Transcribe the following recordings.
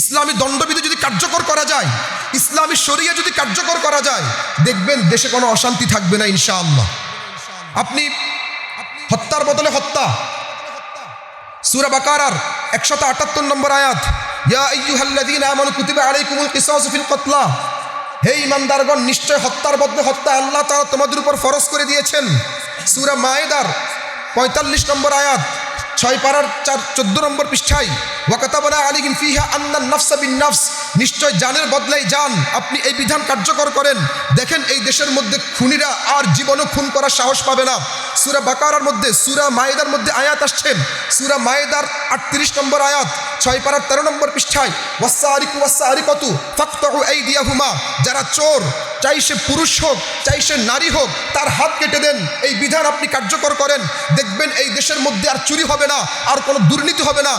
ইসলামী দণ্ডবিধি যদি কার্যকর করা যায়, ইসলামী শরিয়া যদি কার্যকর করা যায়, দেখবেন দেশে কোনো অশান্তি থাকবে না ইনশাআল্লাহ। আপনি হত্যার বদলে হত্যা, সূরা বাকারার 178 নম্বর আয়াত, ইয়া আইয়ুহাল্লাযীনা আমানু কুতিবা আলাইকুমুল কিসাসু ফিল কতলা, হে ঈমানদারগণ, নিশ্চয় হত্যার বদলে হত্যা আল্লাহ তাআলা তোমাদের উপর ফরজ করে দিয়েছেন। সূরা মায়েদার 45 নম্বর আয়াত, 6 পারার 14 নম্বর পৃষ্ঠায়, ওয়া কাতাবনা আলাইহিম ফিহা আন্নান নাফসা বিন নাফস, নিশ্চয় জানের বদলাই জান। আপনি এই বিধান কার্যকর করেন, দেখেন এই দেশের মধ্যে খুনিরা আর জীবনে খুন করার সাহস পাবে না। সূরা বাকারার মধ্যে, সূরা মায়েদার মধ্যে আয়াত আসছেন, সূরা মায়েদার 38 নম্বর আয়াত, 6 পারার 13 নম্বর পৃষ্ঠায়, ওয়াসসারিকু ওয়াসসারিকাতু ফাকতাউ আইদিয়াহুমা, যারা চোর, চাই সে পুরুষ হোক চাই সে নারী হোক, তার হাত কেটে দেন। এই বিধান আপনি কার্যকর করেন, দেখবেন এই দেশের মধ্যে আর চুরি হবে না, আর কোনো দুর্নীতি হবে না,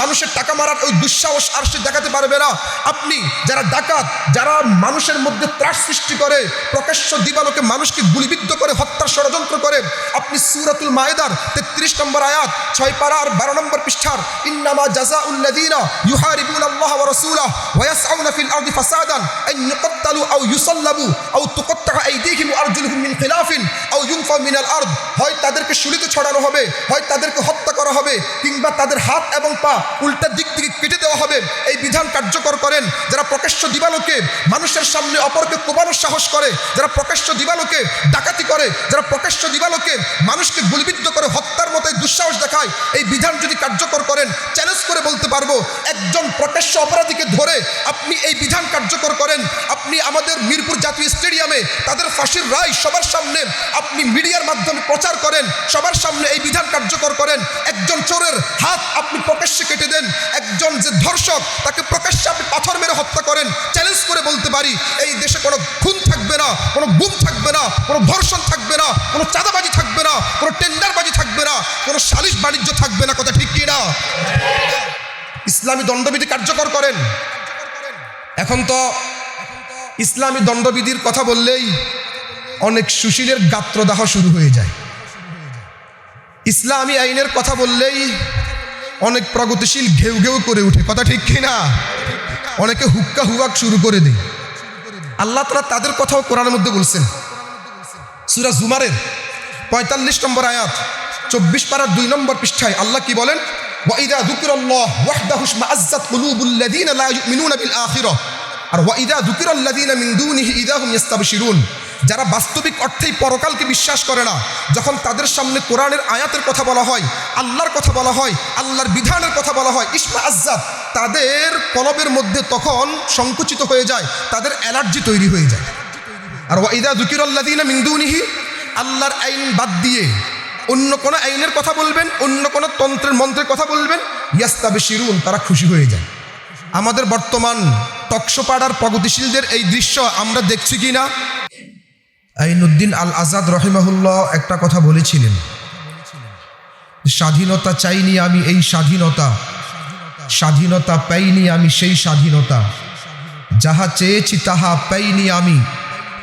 মানুষের টাকা মারার ওই দুঃসাহস আর সে দেখাতে পারবে না। আপনি যারা ডাকাত, যারা মানুষের মধ্যে ত্রাস সৃষ্টি করে, প্রকাশ্য দিবালোকে মানুষকে গুলিবিদ্ধ করে হত্যার ষড়যন্ত্র করে, আপনি সূরাতুল মায়েদার 33 নম্বর আয়াত, 6 পারা আর 12 নম্বর পৃষ্ঠার, ইন্নামা জাযাউল লাযীনা ইউহারিবুনাল্লাহ ওয়া রাসূলাহু ওয়া ইয়াসআউনা ফিল আরদি ফাসাদান আন ইউকাত্তালু আও ইউসাল্লাবু আও তুকাত্তাআ আইদিহিম ওয়া আরজুলুহুম মিন খিলাফিন আও ইউনফাউ মিনাল আরদ, হয় তাদেরকে শুলিতে ছড়ানো হবে, হয় তাদেরকে হত্যা করা হবে, কিংবা তাদের হাত এবং পা উল্টা দিক থেকে কেটে দেওয়া হবে। এই বিধান কার্যকর করেন। যারা প্রকাশ্য দিবালোকে মানুষের সামনে অপরকে কোবানোর সাহস করে, যারা প্রকাশ্য দিবালোকে ডাকাতি করে, যারা প্রকাশ্য দিবালোকে মানুষকে গুলিবিদ্ধ করে হত্যার মতো দুঃসাহস দেখায়, এই বিধান যদি কার্যকর করেন, চ্যালেঞ্জ করে বলতে পারবো, একজন প্রকাশ্য অপরাধীকে ধরে আপনি এই বিধান কার্যকর করেন, আপনি আমাদের মিরপুর জাতীয় স্টেডিয়ামে তাদের ফাঁসির রায় সবার সামনে আপনি মিডিয়ার মাধ্যমে প্রচার করেন, সবার সামনে এই বিধান কার্যকর করেন, একজন চোরের হাত আপনি প্রকাশ্যে কেটে দেন, একজন যে ধর্ষক তাকে প্রকাশ্যে আপনি পাথর মেরে হত্যা করেন, চ্যালেঞ্জ করে বলতে পারি, এই দেশে কোনো খুন থাকবে না, কোনো গুম থাকবে না, কোনো ধর্ষণ থাকবে না, কোনো চাঁদাবাজি থাকবে না, কোনো টেন্ডারবাজি থাকবে না, কোনো সালিশ বাণিজ্য থাকবে না। কথা ঠিক কি না? ইসলামী দণ্ডবিধি কার্যকর করেন। এখন তো ইসলামী দণ্ডবিধির কথা বললেই অনেক সুশীলের গাত্রদাহ শুরু হয়ে যায়। ইসলামী আইনের কথা বললেই অনেক প্রগতিশীল ঘেউ ঘেউ করে উঠে। কথা ঠিক কি না? অনেকে হুক্কা হুয়াক শুরু করে দেয়। আল্লাহ তাআলা তাদের কথাও কোরআনের মধ্যে বলছেন, সূরা জুমারের 45 নম্বর আয়াত, 24 পারার 2 নম্বর পৃষ্ঠায় আল্লাহ কি বলেন, ওয়া ইযা যুকিরাল্লাহু ওয়াহদাহু ইশমাআজ্জাত কুলুবুল লাযীনা লা ইউমিনুনা বিল আখিরাহ, আর ওয়া ইযা যুকিরাল্লাযীনা মিন দুনিহি ইযা হুম ইস্তাবশিরুন, যারা বাস্তবিক অর্থেই পরকালকে বিশ্বাস করে না, যখন তাদের সামনে কোরআনের আয়াতের কথা বলা হয়, আল্লাহর কথা বলা হয়, আল্লাহর বিধানের কথা বলা হয়, ইশমাআজ্জাত, তাদের কলবের মধ্যে তখন সংকুচিত হয়ে যায়, তাদের অ্যালার্জি তৈরি হয়ে যায়। আর ওয়া ইযা যুকিরাল্লাযীনা মিন দুনিহি, আল্লাহর আইন বাদ দিয়ে অন্য কোনো আইনের কথা বলবেন, অন্য কোনো তন্ত্রের মন্ত্রের কথা বলবেন, ইয়াস্তাবশিরুন, তারা খুশি হয়ে যায়। আমাদের বর্তমান টকশোপাড়ার প্রগতিশীলদের এই দৃশ্য আমরা দেখছি কি না? আইনুদ্দিন আল আজাদ রহিমাহুল্লাহ একটা কথা বলেছিলেন, স্বাধীনতা চাইনি আমি এই স্বাধীনতা, স্বাধীনতা পাইনি আমি সেই স্বাধীনতা, যাহা চেয়েছি তাহা পাইনি আমি,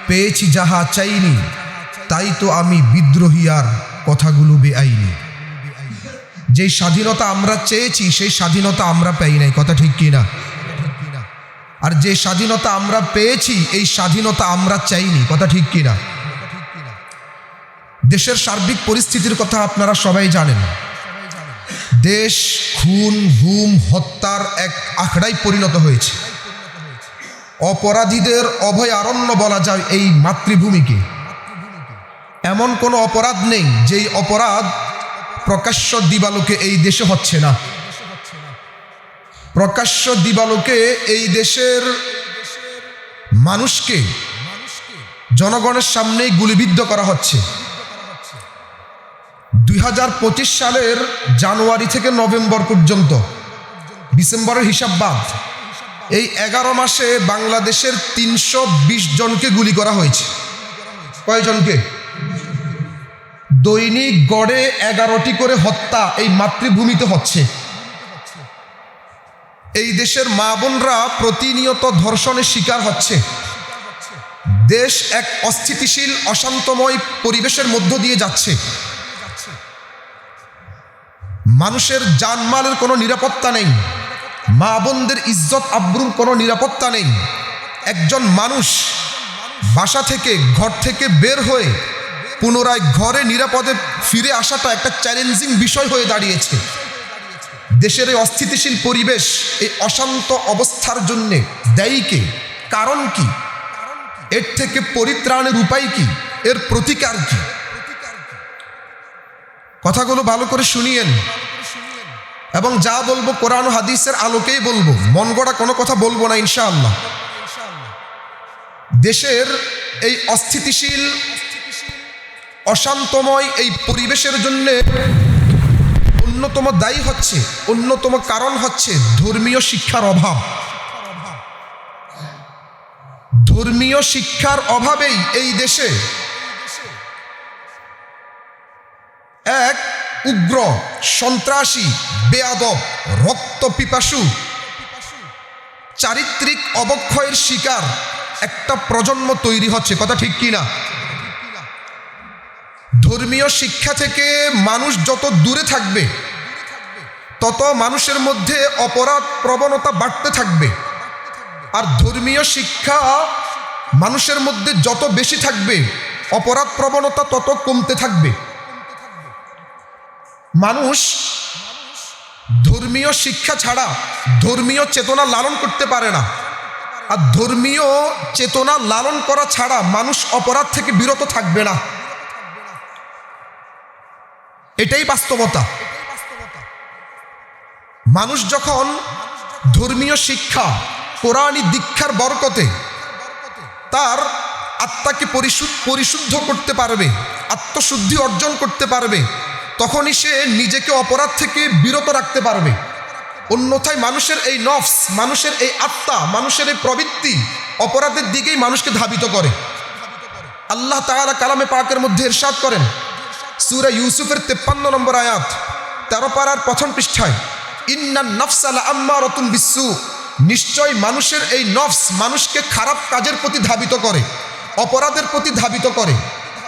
পেয়েছি যাহা চাইনি, তাই তো আমি বিদ্রোহী আর কথাগুলো বেআইনি। যেই স্বাধীনতা আমরা চেয়েছি সেই স্বাধীনতা আমরা পাই নাই। কথা ঠিক কি না? আর যে স্বাধীনতা আমরা পেয়েছি এই স্বাধীনতা আমরা চাইনি। কথা ঠিক কি না? দেশের সার্বিক পরিস্থিতির কথা আপনারা সবাই জানেন। দেশ খুন গুম হত্যার এক আখড়ায় পরিণত হয়েছে। অপরাধীদের অভয়ারণ্য বলা যায় এই মাতৃভূমিকে। এমন কোনো অপরাধ নেই যেই অপরাধ প্রকাশ্য দিবালোকে এই দেশে হচ্ছে না। প্রকাশ্য দিবালোকে এই দেশের মানুষকে জনগণের সামনেই গুলিবিদ্ধ করা হচ্ছে। 2025 সালের জানুয়ারি থেকে নভেম্বর পর্যন্ত, ডিসেম্বরের হিসাব বাদ, এই 11 মাসে বাংলাদেশের 320 জনকে গুলি করা হয়েছে। কয়জনকে? দৈনিক গড়ে 11টি করে হত্যা এই মাতৃভূমিতে হচ্ছে। এই দেশের মা বোনরা প্রতিনিয়ত ধর্ষণের শিকার হচ্ছে। দেশ এক অস্থিতিশীল অশান্তময় পরিবেশের মধ্য দিয়ে যাচ্ছে। মানুষের জানমালের কোনো নিরাপত্তা নেই। মা বোনদের ইজ্জত আব্রুর কোনো নিরাপত্তা নেই। একজন মানুষ বাসা থেকে ঘর থেকে বের হয়ে পুনরায় ঘরে নিরাপদে ফিরে আসাটা একটা চ্যালেঞ্জিং বিষয় হয়ে দাঁড়িয়েছে। দেশের এই অস্থিতিশীল পরিবেশ, এই অশান্ত অবস্থার জন্যে দায়ী কে? কারণ কি? এর থেকে পরিত্রাণের উপায় কি? এর প্রতিকার কি? কথাগুলো ভালো করে শুনিয়েন এবং যা বলবো কোরআন ও হাদিসের আলোকেই বলবো, মন গড়া কোনো কথা বলবো না ইনশাআল্লাহ। দেশের এই অস্থিতিশীল অশান্তময় এই পরিবেশের জন্য অন্যতম দায়ী হচ্ছে, অন্যতম কারণ হচ্ছে ধর্মীয় শিক্ষার অভাব। ধর্মীয় শিক্ষার অভাবেই এই দেশে এক উগ্র সন্ত্রাসী, বেয়াদব, রক্তপিপাসু, চারিত্রিক অবক্ষয়ের শিকার একটা প্রজন্ম তৈরি হচ্ছে। কথা ঠিক কি না? ধর্মীয় শিক্ষা থেকে মানুষ যত দূরে থাকবে তত মানুষের মধ্যে অপরাধ প্রবণতা বাড়তে থাকবে, আর ধর্মীয় শিক্ষা মানুষের মধ্যে যত বেশি থাকবে অপরাধ প্রবণতা তত কমতে থাকবে। মানুষ ধর্মীয় শিক্ষা ছাড়া ধর্মীয় চেতনা লালন করতে পারে না, আর ধর্মীয় চেতনা লালন করা ছাড়া মানুষ অপরাধ থেকে বিরত থাকবে না। এটাই বাস্তবতা। মানুষ যখন ধর্মীয় শিক্ষা, কোরআনী দীক্ষার বরকতে তার আত্মাকে পরিশুদ্ধ করতে পারবে, আত্মশুদ্ধি অর্জন করতে পারবে, তখনই সে নিজেকে অপরাধ থেকে বিরত রাখতে পারবে। অন্যথায় মানুষের এই নফস, মানুষের এই আত্মা, মানুষের এই প্রবৃত্তি অপরাধের দিকেই মানুষকে ধাবিত করে। আল্লাহ তাআলা কালামে পাকের মধ্যে ইরশাদ করেন, সূরা ইউসুফের 53 নম্বর আয়াত, 13 পারার প্রথম পৃষ্ঠায়, ইন্নান নাফসা লাআম্মারাতুন বিসসু, নিশ্চয় মানুষের এই নফস মানুষকে খারাপ কাজের প্রতি ধাবিত করে, অপরাধের প্রতি ধাবিত করে।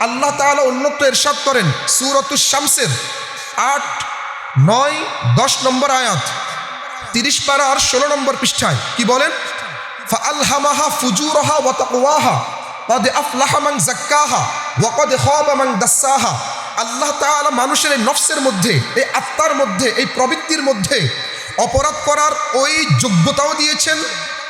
আল্লাহ তাআলা অন্যত্র ইরশাদ করেন সূরাতুশ শামসের 8, 9, 10 নম্বর আয়াত, 30 পারার 16 নম্বর পৃষ্ঠায় কি বলেন? ফাআলহামাহা ফুজুরাহা ওয়া তাকওয়াহা ক্বাদ আফলাহা মান যাক্কাহা ওয়া ক্বাদ খাবা মান দাসসাহা। আল্লাহ তাআলা মানুষের এই নফসের মধ্যে, এই আত্মার মধ্যে, এই প্রবৃত্তির মধ্যে অপরাধ করার ওই যোগ্যতাও দিয়েছেন,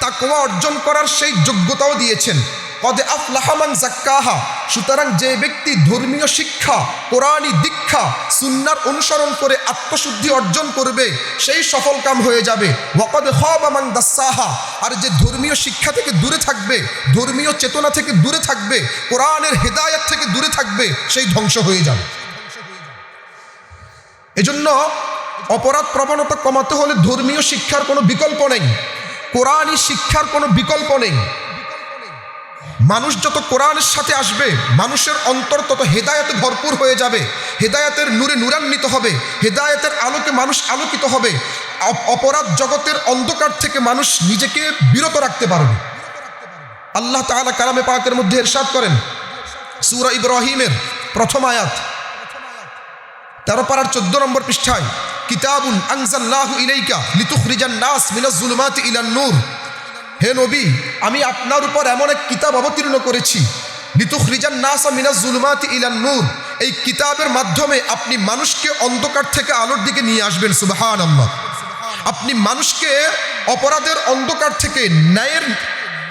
তাকওয়া অর্জন করার সেই যোগ্যতাও দিয়েছেন। ক্বাদ আফলাহা মান যাক্কাহা, সুতরাং যে ব্যক্তি ধর্মীয় শিক্ষা, কোরআনী দীক্ষা, সুন্নাহর অনুসরণ করে আত্মশুদ্ধি অর্জন করবে সেই সফল কাম হয়ে যাবে। ওয়া ক্বাদ খাবা মান দাসসাহা, আর যে ধর্মীয় শিক্ষা থেকে দূরে থাকবে, ধর্মীয় চেতনা থেকে দূরে থাকবে, কোরআনের হেদায়েত থেকে দূরে থাকবে, সেই ধ্বংস হয়ে যাবে। এজন্য অপরাধ প্রবণতা কমাতে হলে ধর্মীয় শিক্ষার কোনো বিকল্প নেই, কোরআনী শিক্ষার কোনো বিকল্প নেই। মানুষ যত কোরআনের সাথে আসবে মানুষের অন্তর তত হেদায়েতে ভরপুর হয়ে যাবে, হেদায়েতের নূরে নূরান্বিত হবে, হেদায়েতের আলোকে মানুষ আলোকিত হবে, অপরাধ জগতের অন্ধকার থেকে মানুষ নিজেকে বিরত রাখতে পারবে। আল্লাহ তাআলা কালামে পাকের মধ্যে ইরশাদ করেন সূরা ইব্রাহিমের প্রথম আয়াত, 13 পারার 14 নম্বর পৃষ্ঠায়, কিতাবুন আনজালনাহু ইলাইকা লিতুখরিজান নাস মিনাজ যুলুমাতি ইলান নূর। হে নবী, আমি আপনার উপর এমন এক কিতাব অবতীর্ণ করেছি, লিতুখরিজান নাস মিনাজ যুলুমাতি ইলান নূর। এই কিতাবের মাধ্যমে আপনি মানুষকে অন্ধকার থেকে আলোর দিকে নিয়ে আসবেন। সুবহানাল্লাহ। আপনি মানুষকে অপরাধের অন্ধকার থেকে ন্যায়ের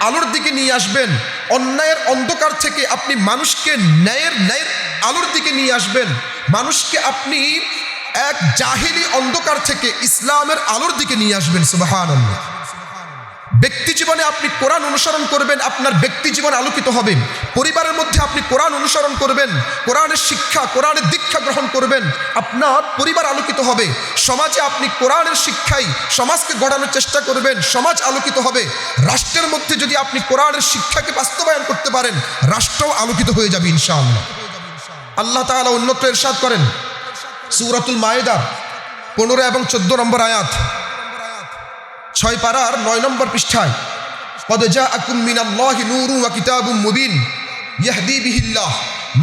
আলোর দিকে নিয়ে আসবেন, অন্যায়ের অন্ধকার থেকে আপনি মানুষকে ন্যায়ের আলোর দিকে নিয়ে আসবেন, মানুষকে আপনি এক জাহিলি অন্ধকার থেকে ইসলামের আলোর দিকে নিয়ে আসবেন। সুবহানাল্লাহ। ব্যক্তি জীবনে আপনি কোরআন অনুসরণ করবেন, আপনার ব্যক্তি জীবন আলোকিত হবে। পরিবারের মধ্যে আপনি কোরআন অনুসরণ করবেন, কোরআনের শিক্ষা, কোরআনের দীক্ষা গ্রহণ করবেন, আপনার পরিবার আলোকিত হবে। সমাজে আপনি কোরআনের শিক্ষায় সমাজকে গড়ানোর চেষ্টা করবেন, সমাজ আলোকিত হবে। রাষ্ট্রের মধ্যে যদি আপনি কোরআনের শিক্ষাকে বাস্তবায়ন করতে পারেন, রাষ্ট্রও আলোকিত হয়ে যাবে ইনশাআল্লাহ। আল্লাহ তাআলা অন্যত্র ইরশাদ করেন সূরাতুল মায়েদা 15 এবং 14 নম্বর আয়াত, 6 পারার 9 নম্বর পৃষ্ঠায়, ক্বাদ জাআকুম মিনাল্লাহি নূরুন ওয়া কিতাবুম মুবিন ইয়াহদি বিহিল্লাহ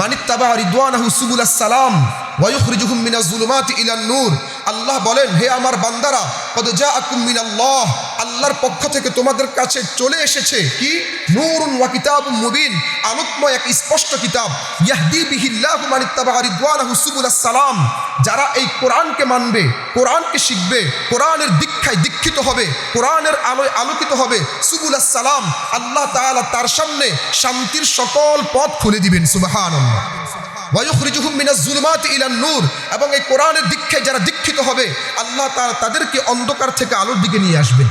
মান ইত্তাবা রিদওয়ানাহু সুবুলাস সালাম ওয়া ইখরিজুহুম মিনাজ যুলুমাতি ইলান নূর। আল্লাহ বলেন, হে আমার বান্দারা, কদ জাআকুম মিনাল্লাহ, আল্লাহর পক্ষ থেকে তোমাদের কাছে চলে এসেছে কি? নূরুন ওয়া কিতাবুম মুবিন, আলোকময় এক স্পষ্ট কিতাব। ইয়াহদি বিহিল্লাহু মান ইত্তাবা রিদওয়ানাহু সুবুলাস সালাম, যারা এই কোরআনকে মানবে, কোরআনকে শিখবে, কোরআনের দীক্ষায় দীক্ষিত হবে, কোরআনের আলোয় আলোকিত হবে, সুবুলাস সালাম, আল্লাহ তাআলা তার সামনে শান্তির সকল পথ খুলে দিবেন। সুবহানাল্লাহ। ওয়ায়ুখরিজুহুম মিনাজ যুলুমাতি ইলান নূর, এবং এই কোরআনের দীক্ষায় যারা দীক্ষিত হবে, আল্লাহ তাআলা তাদেরকে অন্ধকার থেকে আলোর দিকে নিয়ে আসবেন।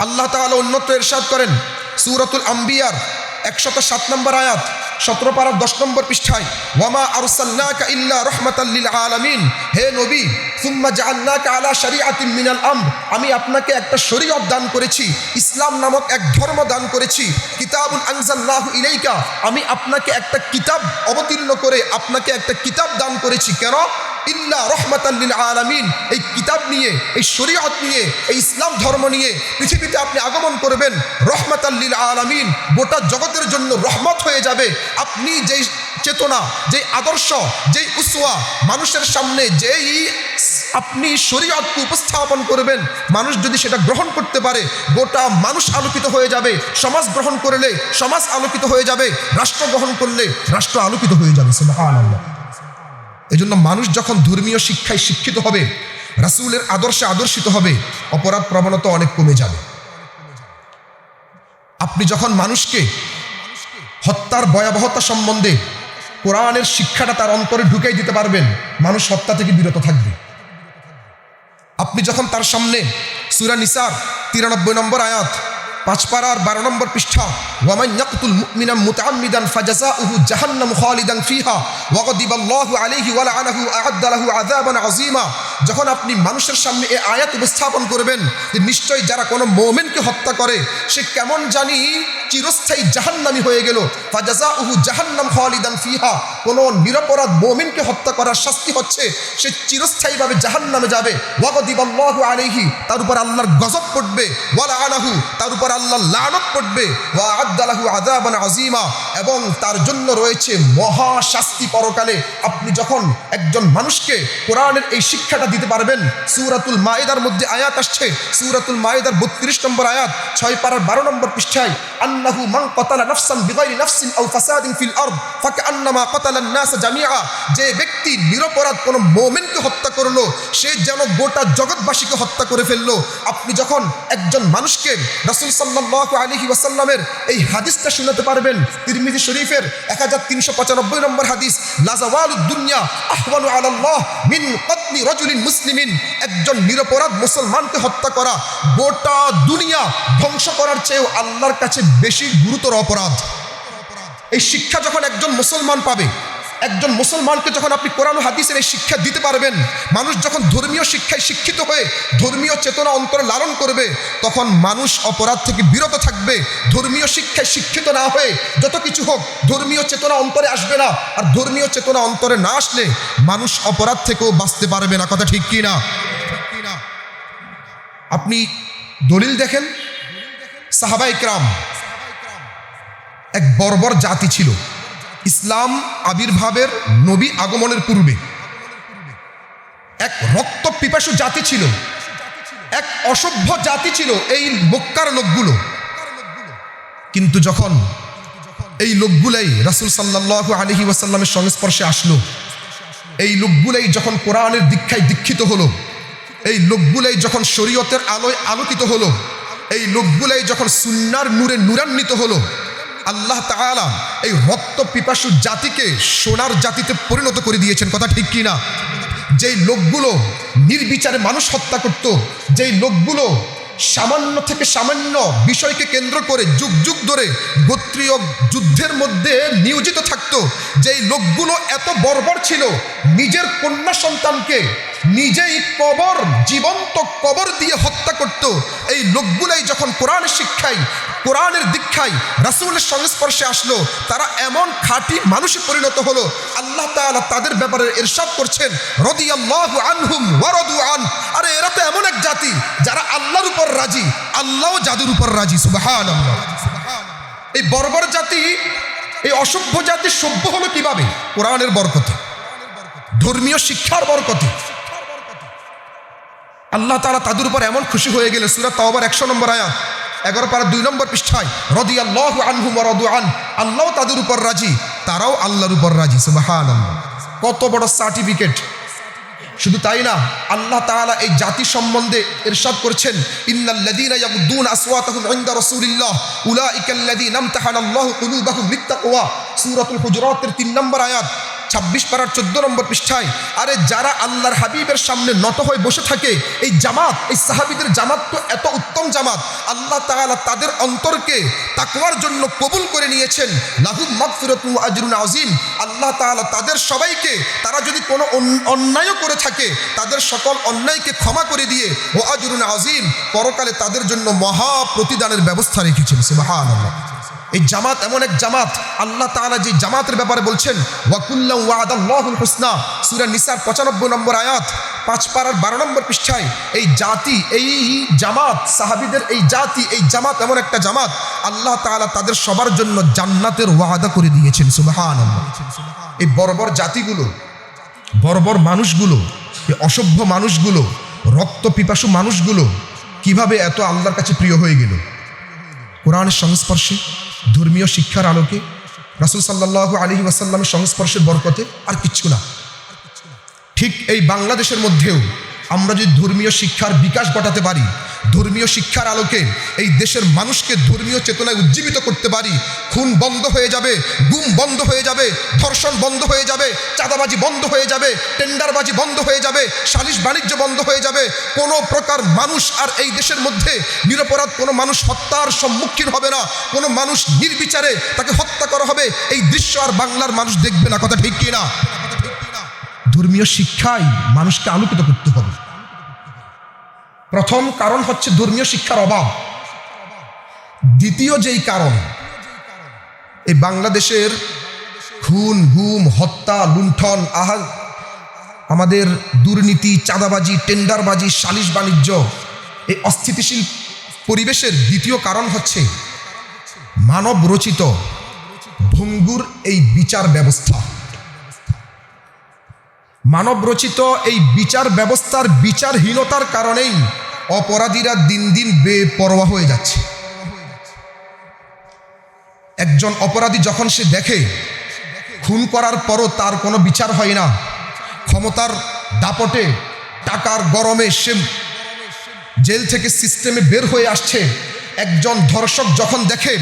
আল্লাহ তাআলা অন্যত্র ইরশাদ করেন সূরাতুল আম্বিয়ার 107 নম্বর আয়াত, 17 পারা 10 নম্বর পৃষ্ঠায়, ওয়ামা আরসালনাকা ইল্লা রাহমাতাল লিল আলামিন, হে নবী, সুম্মা জাআলনাকা আলা শারিআতিন মিনাল আমর, আমি আপনাকে একটা শরীয়ত দান করেছি, ইসলাম নামক এক ধর্ম দান করেছি। কিতাবুন আনজালনাহু ইলাইকা, আমি আপনাকে একটা কিতাব অবতীর্ণ করে আপনাকে একটা কিতাব দান করেছি। কেন? ইল্লা রাহমাতাল লিল আলামিন, এই কিতাব নিয়ে, এই শরীয়ত নিয়ে, এই ইসলাম ধর্ম নিয়ে পৃথিবীতে আপনি আগমন করবেন, রাহমাতাল লিল আলামিন, গোটা জগতের জন্য রহমত হয়ে যাবে। আপনি যেই চেতনা, যেই আদর্শ, যেই উসওয়া, মানুষের সামনে যেই আপনি শরীয়তকে উপস্থাপন করবেন, মানুষ যদি সেটা গ্রহণ করতে পারে, গোটা মানুষ আলোকিত হয়ে যাবে। সমাজ গ্রহণ করলে সমাজ আলোকিত হয়ে যাবে, রাষ্ট্র গ্রহণ করলে রাষ্ট্র আলোকিত হয়ে যাবে। সুবহানাল্লাহ। এজন্য মানুষ যখন ধর্মীয় শিক্ষায় শিক্ষিত হবে, রাসূলের আদর্শে আদর্শিত হবে, অপরাধ প্রবণতা অনেক কমে যাবে। আপনি যখন মানুষকে হত্যার ভয়াবহতা সম্বন্ধে কোরআনের শিক্ষাটা তার অন্তরে ঢুকাই দিতে পারবেন, মানুষ হত্যা থেকে বিরত থাকবে। আপনি যখন তার সামনে সূরা নিসার 93 নম্বর আয়াত, 5 পারার 12 নম্বর পৃষ্ঠা, ওয়ামান ইয়াকতুল মুমিনা মুতাআম্মিদান ফাজাযাউহু জাহান্নামু খালিদান ফিহা ওয়া গাদিবাল্লাহু আলাইহি ওয়া লাআনাহু আ'আদ্দা লাহু আযাবান আযীমা, যখন আপনি মানুষের সামনে এই আয়াত উপস্থাপন করবেন যে নিশ্চয়ই যারা কোনো মুমিনকে হত্যা করে সে কেমন জানি চিরস্থায়ী জাহান্নামী হয়ে গেল, ফাজাযাউহু জাহান্নাম খালিদান ফিহা, কোনো নিরপরাধ মুমিনকে হত্যা করার শাস্তি হচ্ছে সে চিরস্থায়ীভাবে জাহান্নামে যাবে। ওয়া গাদিবাল্লাহু আলাইহি, তার উপর আল্লাহর গজব পড়বে, ওয়া লাআনাহু, তার উপর আল্লাহর লানত পড়বে, ওয়া আ'আদ্দা লাহু আযাবান আযীমা, এবং তার জন্য রয়েছে মহা শাস্তি পরকালে। আপনি যখন একজন মানুষকে কোরআনের এই শিক্ষাটা দিতে পারবেন, সূরাতুল মায়েদার মধ্যে আয়াত আসছে, সূরাতুল মায়েদার 32 নম্বর আয়াত, 6 পারার 12 নম্বর পৃষ্ঠায়, আন্নাহু মান কাতালা নাফসান বিগাইরি নাফসিন আও ফাসাদিন ফিল আরদ ফাকান্নামা কাতালান নাস জামিআ, যে ব্যক্তি নিরপরাধ কোনো মুমিনকে হত্যা করলো সে যেন গোটা জগৎবাসীকে হত্যা করে ফেললো। আপনি যখন একজন মানুষকে রাসূল সাল্লাল্লাহু আলাইহি ওয়াসাল্লামের এই হাদিসটা শোনাতে পারবেন, তিরমিজি শরীফের 1395 নম্বর হাদিস, লা যাওয়ালুদ দুনিয়া আহওয়ানু আলাল্লাহ মিন কতলি রাজুলিন মুসলিমিন, একজন নিরপরাধ মুসলমানকে হত্যা করা গোটা দুনিয়া ধ্বংস করার চেয়েও আল্লাহর কাছে বেশি গুরুতর অপরাধ। এই শিক্ষা যখন একজন মুসলমান পাবে, একজন মুসলমানকে যখন আপনি কোরআন ও হাদিসের এই শিক্ষা দিতে পারবেন, মানুষ যখন ধর্মীয় শিক্ষায় শিক্ষিত হয়ে ধর্মীয় চেতনা অন্তরে লালন করবে, তখন মানুষ অপরাধ থেকে বিরত থাকবে। ধর্মীয় শিক্ষায় শিক্ষিত না হয়ে যত কিছু হোক, ধর্মীয় চেতনা অন্তরে আসবে না, আর ধর্মীয় চেতনা অন্তরে না আসলে মানুষ অপরাধ থেকেও বাঁচতে পারবে না। কথা ঠিক কি না? আপনি দলিল দেখেন, সাহাবায়ে কেরাম এক বর্বর জাতি ছিল। ইসলাম আবির্ভাবের, নবী আগমনের পূর্বে এক রক্ত পিপাসু জাতি ছিল, এক অসভ্য জাতি ছিল এই মক্কার লোকগুলো। কিন্তু যখন এই লোকগুলাই রাসূল সাল্লাল্লাহু আলাইহি ওয়াসাল্লামের সংস্পর্শে আসলো, এই লোকগুলাই যখন কোরআনের দীক্ষায় দীক্ষিত হলো, এই লোকগুলাই যখন শরীয়তের আলোয় আলোকিত হলো, এই লোকগুলাই যখন সুন্নাহর নূরে নূরান্বিত হলো, আল্লাহ তাআলা এই রক্ত পিপাসু জাতিকে সোনার জাতিতে পরিণত করে দিয়েছেন। কথা ঠিক কি না? যেই লোকগুলো নির্বিচারে মানুষ হত্যা করত, যেই লোকগুলো সামান্য থেকে সামান্য বিষয়কে কেন্দ্র করে যুগ যুগ ধরে গোত্রীয় যুদ্ধের মধ্যে নিয়োজিত থাকত, যেই লোকগুলো এত বর্বর ছিল, নিজের কন্যা সন্তানকে নিজেই জীবন্ত কবর দিয়ে হত্যা করত, এই লোকগুলাই যখন কোরআনের শিক্ষায়, কোরআনের দীক্ষায় রাসূলের সংস্পর্শে আসলো, তারা এমন খাঁটি মানুষে পরিণত হলো। আল্লাহ তাআলা তাদের ব্যাপারে ইরশাদ করছেন, রাদিয়াল্লাহু আনহুম ওয়া রাদু আন, আরে এরা তো এমন এক জাতি যারা আল্লাহর উপর রাজি, আল্লাহও যাদের উপর রাজি। সুবহানাল্লাহ। এই বর্বর জাতি, এই অসভ্য জাতি সভ্য হলো কিভাবে? কোরআনের বরকতে, ধর্মীয় শিক্ষার বরকতে। আল্লাহ তাআলা তাদের উপর এমন খুশি হয়ে গেলেন, সূরা তাওবার 100 নম্বর আয়াত 11 পারা 2 নম্বর পৃষ্ঠায়, রাদিয়াল্লাহু আনহুম ওয়া রাদু আন, আল্লাহ তাদের উপর রাজি, তারাও আল্লাহর উপর রাজি। সুবহানাল্লাহ, কত বড় সার্টিফিকেট! শুধু তাই না, আল্লাহ তাআলা এই জাতি সম্বন্ধে ইরশাদ করেছেন, ইন্নাল্লাযীনা ইয়াগুদ্দুনা আসওয়াতাহুম ইনদা রাসূলিল্লাহ উলাইকাল্লাযীনা ইমতাহানাল্লাহু কুলুবাহুম লিত্তাকওয়া। সূরাতুল হুজুরাতের 3 নম্বর আয়াত 26 পারার 14 নম্বর পৃষ্ঠায়। আরে যারা আল্লাহর হাবিবের সামনে নত হয়ে বসে থাকে, এই জামাত, এই সাহাবীদের জামাত তো এত উত্তম জামাত, আল্লাহ তাআলা তাদের অন্তরকে তাকওয়ার জন্য কবুল করে নিয়েছেন। লাহুম মাগফিরাতুন ওয়া আজরুন আযীম। আল্লাহ তাআলা তাদের সবাইকে, তারা যদি কোনো অন্যায়ও করে থাকে, তাদের সকল অন্যায়কে ক্ষমা করে দিয়ে ওয়া আজরুন আযীম, পরকালে তাদের জন্য মহা প্রতিদানের ব্যবস্থা রেখেছেন। সুবহানাল্লাহ। এই জামাত এমন এক জামাত, আল্লাহ তাআলা যে জামাতের ব্যাপারে বলছেন, ওয়া কুল্লান ওয়াদাল্লাহুল হুসনা, সূরা নিসার 95 নম্বর আয়াত 5 পারার 12 নম্বর পৃষ্ঠায়। এই জাতি, এই জামাত, সাহাবীদের এই জাতি, এই জামাত এমন একটা জামাত, আল্লাহ তাআলা তাদের সবার জন্য জান্নাতের ওয়াদা করে দিয়েছেন। সুবহানাল্লাহ। এই বর্বর জাতিগুলো, বর্বর মানুষগুলো, এই অসভ্য মানুষগুলো, রক্ত পিপাসু মানুষগুলো কিভাবে এত আল্লাহর কাছে প্রিয় হয়ে গেল? কোরআনের সংস্পর্শে, ধর্মীয় শিক্ষার আলোকে, রাসূল সাল্লাল্লাহু আলাইহি ওয়াসাল্লামের সংস্পর্শের বরকতে, আর কিচ্ছু না। ঠিক এই বাংলাদেশের মধ্যেও আমরা যদি ধর্মীয় শিক্ষার বিকাশ ঘটাতে পারি, ধর্মীয় শিক্ষার আলোকে এই দেশের মানুষকে ধর্মীয় চেতনায় উজ্জীবিত করতে পারি, খুন বন্ধ হয়ে যাবে, গুম বন্ধ হয়ে যাবে, ধর্ষণ বন্ধ হয়ে যাবে, চাঁদাবাজি বন্ধ হয়ে যাবে, টেন্ডারবাজি বন্ধ হয়ে যাবে, সালিশ বাণিজ্য বন্ধ হয়ে যাবে। কোনো প্রকার মানুষ আর এই দেশের মধ্যে নিরপরাধ কোনো মানুষ হত্যার সম্মুখীন হবে না, কোনো মানুষ নির্বিচারে তাকে হত্যা করা হবে, এই দৃশ্য আর বাংলার মানুষ দেখবে না। কথা ঠিক কি না? ধর্মীয় শিক্ষায় মানুষকে আলোকিত করতে হবে। প্রথম কারণ হচ্ছে ধর্মীয় শিক্ষার অভাব। দ্বিতীয় যেই কারণ, এই বাংলাদেশের খুন, গুম, হত্যা, লুণ্ঠন, আমাদের দুর্নীতি, চাঁদাবাজি, টেন্ডারবাজি, সালিশ বাণিজ্য, এই অস্থিতিশীল পরিবেশের দ্বিতীয় কারণ হচ্ছে মানব রচিত ভঙ্গুর এই বিচার ব্যবস্থা। মানব রচিত এই বিচার ব্যবস্থার বিচারহীনতার কারণেই অপরাধীরা দিন দিন বেপরোয়া হয়ে যাচ্ছে। একজন অপরাধী যখন সে দেখে খুন করার পরও তার কোনো বিচার হয় না, ক্ষমতার দাপটে, টাকার গরমে সে জেল থেকে সিস্টেমে বের হয়ে আসছে, একজন ধর্ষক যখন দেখে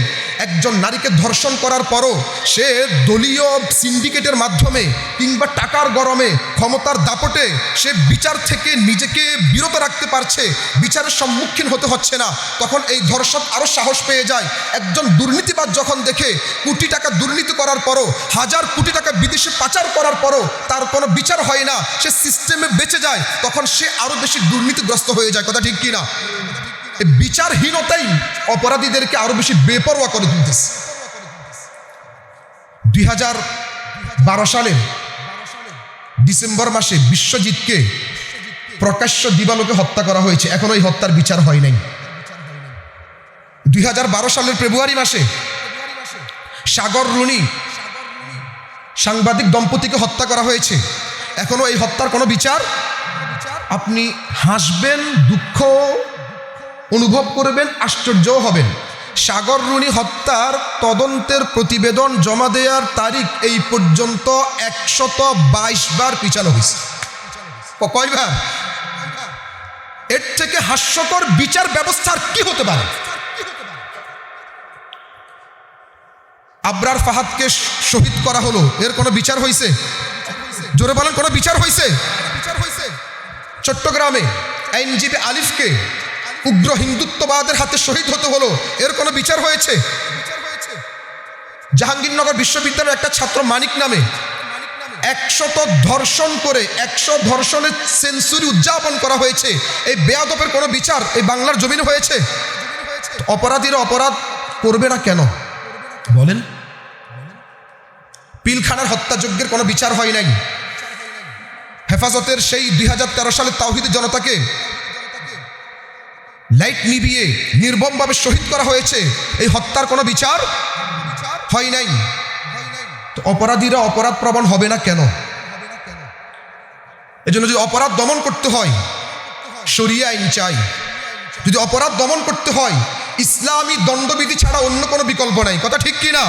একজন নারীকে ধর্ষণ করার পরও সে দলীয় সিন্ডিকেটের মাধ্যমে কিংবা টাকার গরমে, ক্ষমতার দাপটে সে বিচার থেকে নিজেকে বিরত রাখতে পারছে, বিচারের সম্মুখীন হতে হচ্ছে না, তখন এই ধর্ষক আরও সাহস পেয়ে যায়। একজন দুর্নীতিবাজ যখন দেখে কোটি টাকা দুর্নীতি করার পরও, হাজার কোটি টাকা বিদেশে পাচার করার পরও তার কোনো বিচার হয় না, সে সিস্টেমে বেঁচে যায়, তখন সে আরও বেশি দুর্নীতিগ্রস্ত হয়ে যায়। কথা ঠিক কি না? বিচারহীনতাই অপরাধীদেরকে আরো বেশি বেপরোয়া করে তুলতেছে। 2012 সালের ডিসেম্বর মাসে বিশ্বজিৎকে প্রকাশ্য দিবালোকে হত্যা করা হয়েছে, এখনো এই হত্যার বিচার হয় নাই। 2012 সালের ফেব্রুয়ারি মাসে সাগর রুনি সাংবাদিক দম্পতিকে হত্যা করা হয়েছে, এখনো এই হত্যার কোনো বিচার। আপনি হাসবেন, দুঃখ অনুভব করবেন, আশ্চর্যও হবেন। সাগর রুনি হত্যার তদন্তের প্রতিবেদন জমা দেওয়ার তারিখ এই পর্যন্ত 122 বার পিছানো হয়েছে। কয়বার? এর থেকে হাস্যকর বিচার ব্যবস্থার কি হতে পারে? আবরার ফাহাদকে শহীদ করা হলো, এর কোনো বিচার হয়েছে? জোরে বলেন, কোনো বিচার হয়েছে? চট্টগ্রামে আইনজীবী আলিফকে উগ্র হিন্দুত্ববাদের হাতে শহীদ হতে হলো, এর কোনো বিচার হয়েছে? জাহাঙ্গীরনগর বিশ্ববিদ্যালয়ের একটা ছাত্র মানিক নামে 100 ধর্ষণ করে 100 ধর্ষণের সেঞ্চুরি উদযাপন করা হয়েছে, এই বেয়াদবের কোনো বিচার এই বাংলার জমিনে হয়েছে? অপরাধীরা অপরাধ করবে না কেন বলেন? পিলখানার হত্যাযজ্ঞের কোনো বিচার হয় নাই। হেফাজতের সেই 2013 সালের তাওহীদের জনতাকে লাইট নিভিয়ে নির্মমভাবে শহীদ করা হয়েছে, এই হত্যার কোনো বিচার হয় নাই। তো অপরাধীরা অপরাধ প্রবণ হবে না কেন? এজন্য যদি অপরাধ দমন করতে হয়, শরিয়া আইন চাই। যদি অপরাধ দমন করতে হয় ইসলামী দণ্ডবিধি ছাড়া অন্য কোনো বিকল্প নাই, কথা ঠিক কি না?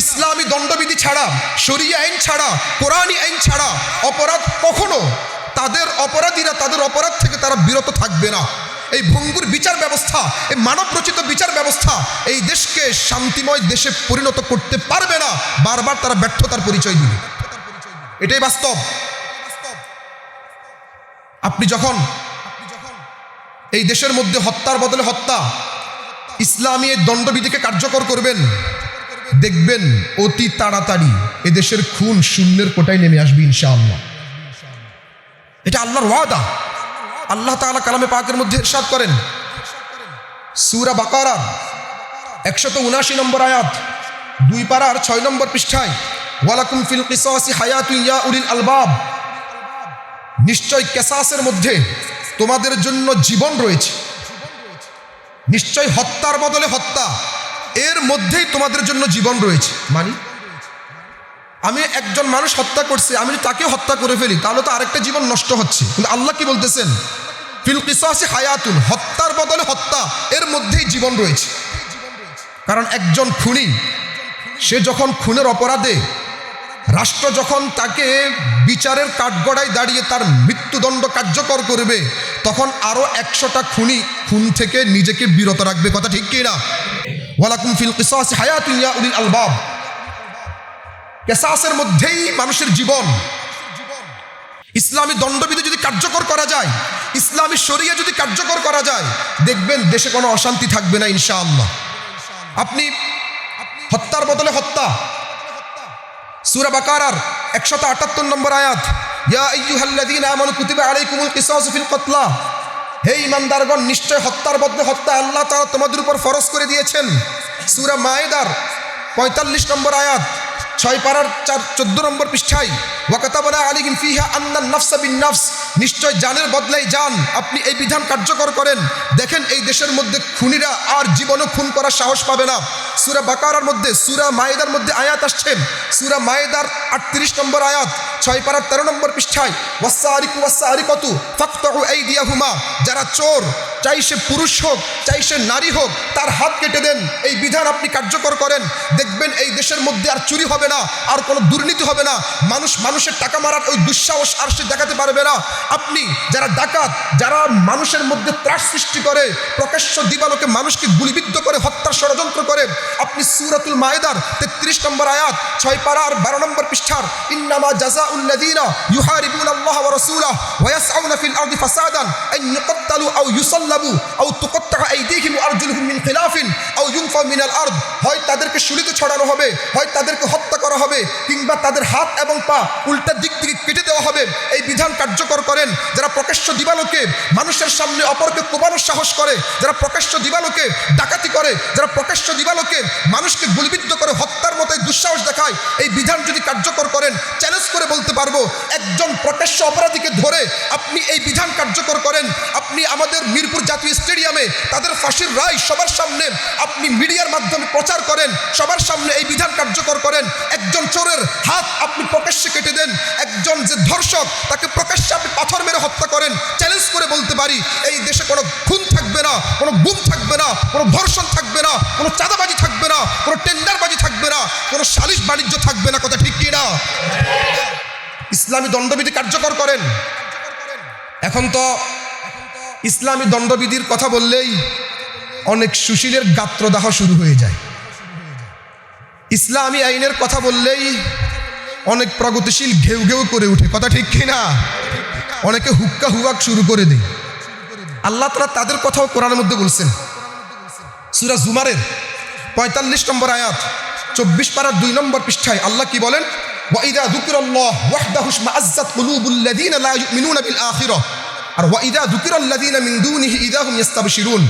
ইসলামী দণ্ডবিধি ছাড়া, শরিয়া আইন ছাড়া, কোরআনী আইন ছাড়া অপরাধ কখনো অপরাধীরা তাদের অপরাধ থেকে তারা বিরত থাকবে না। এই ভঙ্গুর বিচার ব্যবস্থা, এই মানব রচিত বিচার ব্যবস্থা এই দেশকে শান্তিময় দেশে পরিণত করতে পারবে না। বারবার তারা ব্যর্থতার পরিচয় দিবে, এটাই বাস্তব। আপনি যখন এই দেশের মধ্যে হত্যার বদলে হত্যা, ইসলামী এই দণ্ডবিধিকে কার্যকর করবেন, দেখবেন অতি তাড়াতাড়ি এদেশের খুন শূন্যের কোটায় নেমে আসবে ইনশাআল্লাহ। এটা আল্লাহর ওয়াদা। আল্লাহ তাআলা কালামে পাকের মধ্যে ইরশাদ করেন, সূরা বাকারা 179 নম্বর আয়াত, 2 পারার 6 নম্বর পৃষ্ঠায়, ওয়ালাকুম ফিল কিসাসি হায়াতুন ইয়া উলিল আলবাব, নিশ্চয় কিসাসের মধ্যে তোমাদের জন্য জীবন রয়েছে। নিশ্চয় হত্যার বদলে হত্যা, এর মধ্যেই তোমাদের জন্য জীবন রয়েছে। মানে আমি একজন মানুষ হত্যা করছি, আমি যদি তাকে হত্যা করে ফেলি তাহলে তো আরেকটা জীবন নষ্ট হচ্ছে। কিন্তু আল্লাহ কি বলতেছেন? ফিল কিসাসি হায়াতুন, হত্যার বদলে হত্যা, এর মধ্যেই জীবন রয়েছে। কারণ একজন খুনি, সে যখন খুনের অপরাধে রাষ্ট্র যখন তাকে বিচারের কাঠগড়ায় দাঁড়িয়ে তার মৃত্যুদণ্ড কার্যকর করবে, তখন আরো 100টা খুনি খুন থেকে নিজেকে বিরত রাখবে, কথা ঠিক কি না? ওয়ালাকুম ফিল কিসাসি হায়াতুন ইয়া উলিল আলবাব, কিসাসের মধ্যেই মানুষের জীবন। ইসলামী দণ্ডবিধি যদি কার্যকর করা যায়, ইসলামী শরিয়া যদি কার্যকর করা যায়, দেখবেন দেশে কোনো অশান্তি থাকবে না ইনশাআল্লাহ। আপনি হত্যার বদলে হত্যা, সূরা বাকারার 178 নম্বর আয়াত, ইয়া আইয়ুহাল্লাযীনা আমানু কুতিবা আলাইকুমুল কিসাসু ফিল কতলা, হে ঈমানদারগণ, নিশ্চয় হত্যার বদলে হত্যা আল্লাহ তাআলা তোমাদের উপর ফরজ করে দিয়েছেন। সূরা মায়েদার 45 নম্বর আয়াত, 6 পারার 14 নম্বর পৃষ্ঠায়, ওয়া কাতাবনা আলাইহিম ফিহা আন্নান নাফসা বিন নাফস, নিশ্চয় জানের বদলাই জান, আপনি এই বিধান কার্যকর করেন। দেখেন এই দেশের মধ্যে খুনিরা আর জীবনও খুন করার সাহস পাবে না। সূরা বাকারার মধ্যে, সূরা মায়েদার মধ্যে আয়াত আসছে, সূরা মায়েদার 38 নম্বর আয়াত, 6 পারার 13 নম্বর পৃষ্ঠায়, ওয়াসসারিকু ওয়াসসারিকাতু ফাকতাউ আইদিয়াহুমা, যারা চোর, চাই সে পুরুষ হোক চাই সে নারী হোক, তার হাত কেটে দেন। এই বিধান আপনি কার্যকর করেন, দেখবেন এই দেশের মধ্যে আর চুরি হবে না, আর কোনো দুর্নীতি হবে না। মানুষের টাকা মারার ওই দুঃসাহস আর সে দেখাতে পারবে না। আপনি যারা ডাকাত, যারা মানুষের মধ্যে ত্রাস সৃষ্টি করে, প্রকাশ্য দিবালোকে মানুষকে গুলিবিদ্ধ করে হত্যার ষড়যন্ত্র করে, আপনি সূরাতুল মায়েদার 33 নম্বর আয়াত, 6 পারার 12 নম্বর পৃষ্ঠার, ইন্নামা জাযাউল লাযীনা ইউহারিবুনাল্লাহ ওয়া রাসূলাহু ওয়া ইয়াসআউনা ফিল আরদি ফাসাদান আন ইউকাত্তালু আও ইউসাল্লাবু আও তুকাত্তাআ আইদিহিম ওয়া আরজুলুহুম মিন খিলাফিন আও ইউনফাউ মিনাল আরদ, হয় তাদেরকে শুলিতে ছড়ানো হবে, হয় তাদেরকে হত্যা করা হবে, কিংবা তাদের হাত এবং পা উল্টা দিক থেকে কেটে দেওয়া হবে। এই বিধান কার্যকর করেন। যারা প্রকাশ্য দিবালোকে মানুষের সামনে অপরকে কোপানোর সাহস করে, যারা প্রকাশ্য দিবালোকে ডাকাতি করে, যারা প্রকাশ্য দিবালোকে মানুষকে গুলিবিদ্ধ করে হত্যার মতো দুঃসাহস দেখায়, এই বিধান যদি কার্যকর করেন, চ্যালেঞ্জ করে বলতে পারবো, একজন প্রকাশ্য অপরাধীকে ধরে আপনি এই বিধান কার্যকর করেন, আপনি আমাদের মিরপুর জাতীয় স্টেডিয়ামে তাদের ফাঁসির রায় সবার সামনে আপনি মিডিয়ার মাধ্যমে প্রচার করেন, সবার সামনে এই বিধান কার্যকর করেন। একজন চোরের হাত আপনি প্রকাশ্যে কেটে দেন, একজন যে ধর্ষক তাকে প্রকাশ্যে আপনি পাথর মেরে হত্যা করেন। চ্যালেঞ্জ করে বলতে পারি, এই দেশে কোনো খুন থাকবে না, কোনো গুম থাকবে না, কোনো ধর্ষণ থাকবে না, কোনো চাঁদাবাজি থাকবে না, কোনো টেন্ডারবাজি থাকবে না, কোনো সালিশ বাণিজ্য থাকবে না, কথা ঠিক কি না? ইসলামী দণ্ডবিধি কার্যকর করেন। এখন তো ইসলামী দণ্ডবিধির কথা বললেই অনেক সুশীলের গাত্রদাহ শুরু হয়ে যায়। ইসলামী আইনের কথা বললেই অনেক প্রগতিশীল ঘেউ ঘেউ করে উঠে, কথা ঠিক কি না? অনেকে হুক্কা হুয়াক শুরু করে দেয়। আল্লাহ তাআলা তাদের কথাও কোরআনের মধ্যে বলছেন, সূরা জুমারের 45 নম্বর আয়াত, 24 পারার 2 নম্বর পৃষ্ঠায় আল্লাহ কি বলেন? ওয়া ইযা যুকিরাল্লাহ ওয়াহদাহু ইশমাআজ্জাত কুলুবুল লাযীনা লা ইউমিনুনা বিল আখিরাহ, আর ওয়া ইযা যুকিরাল্লাযীনা মিন দুনিহি ইযা হুম ইস্তাবশিরুন,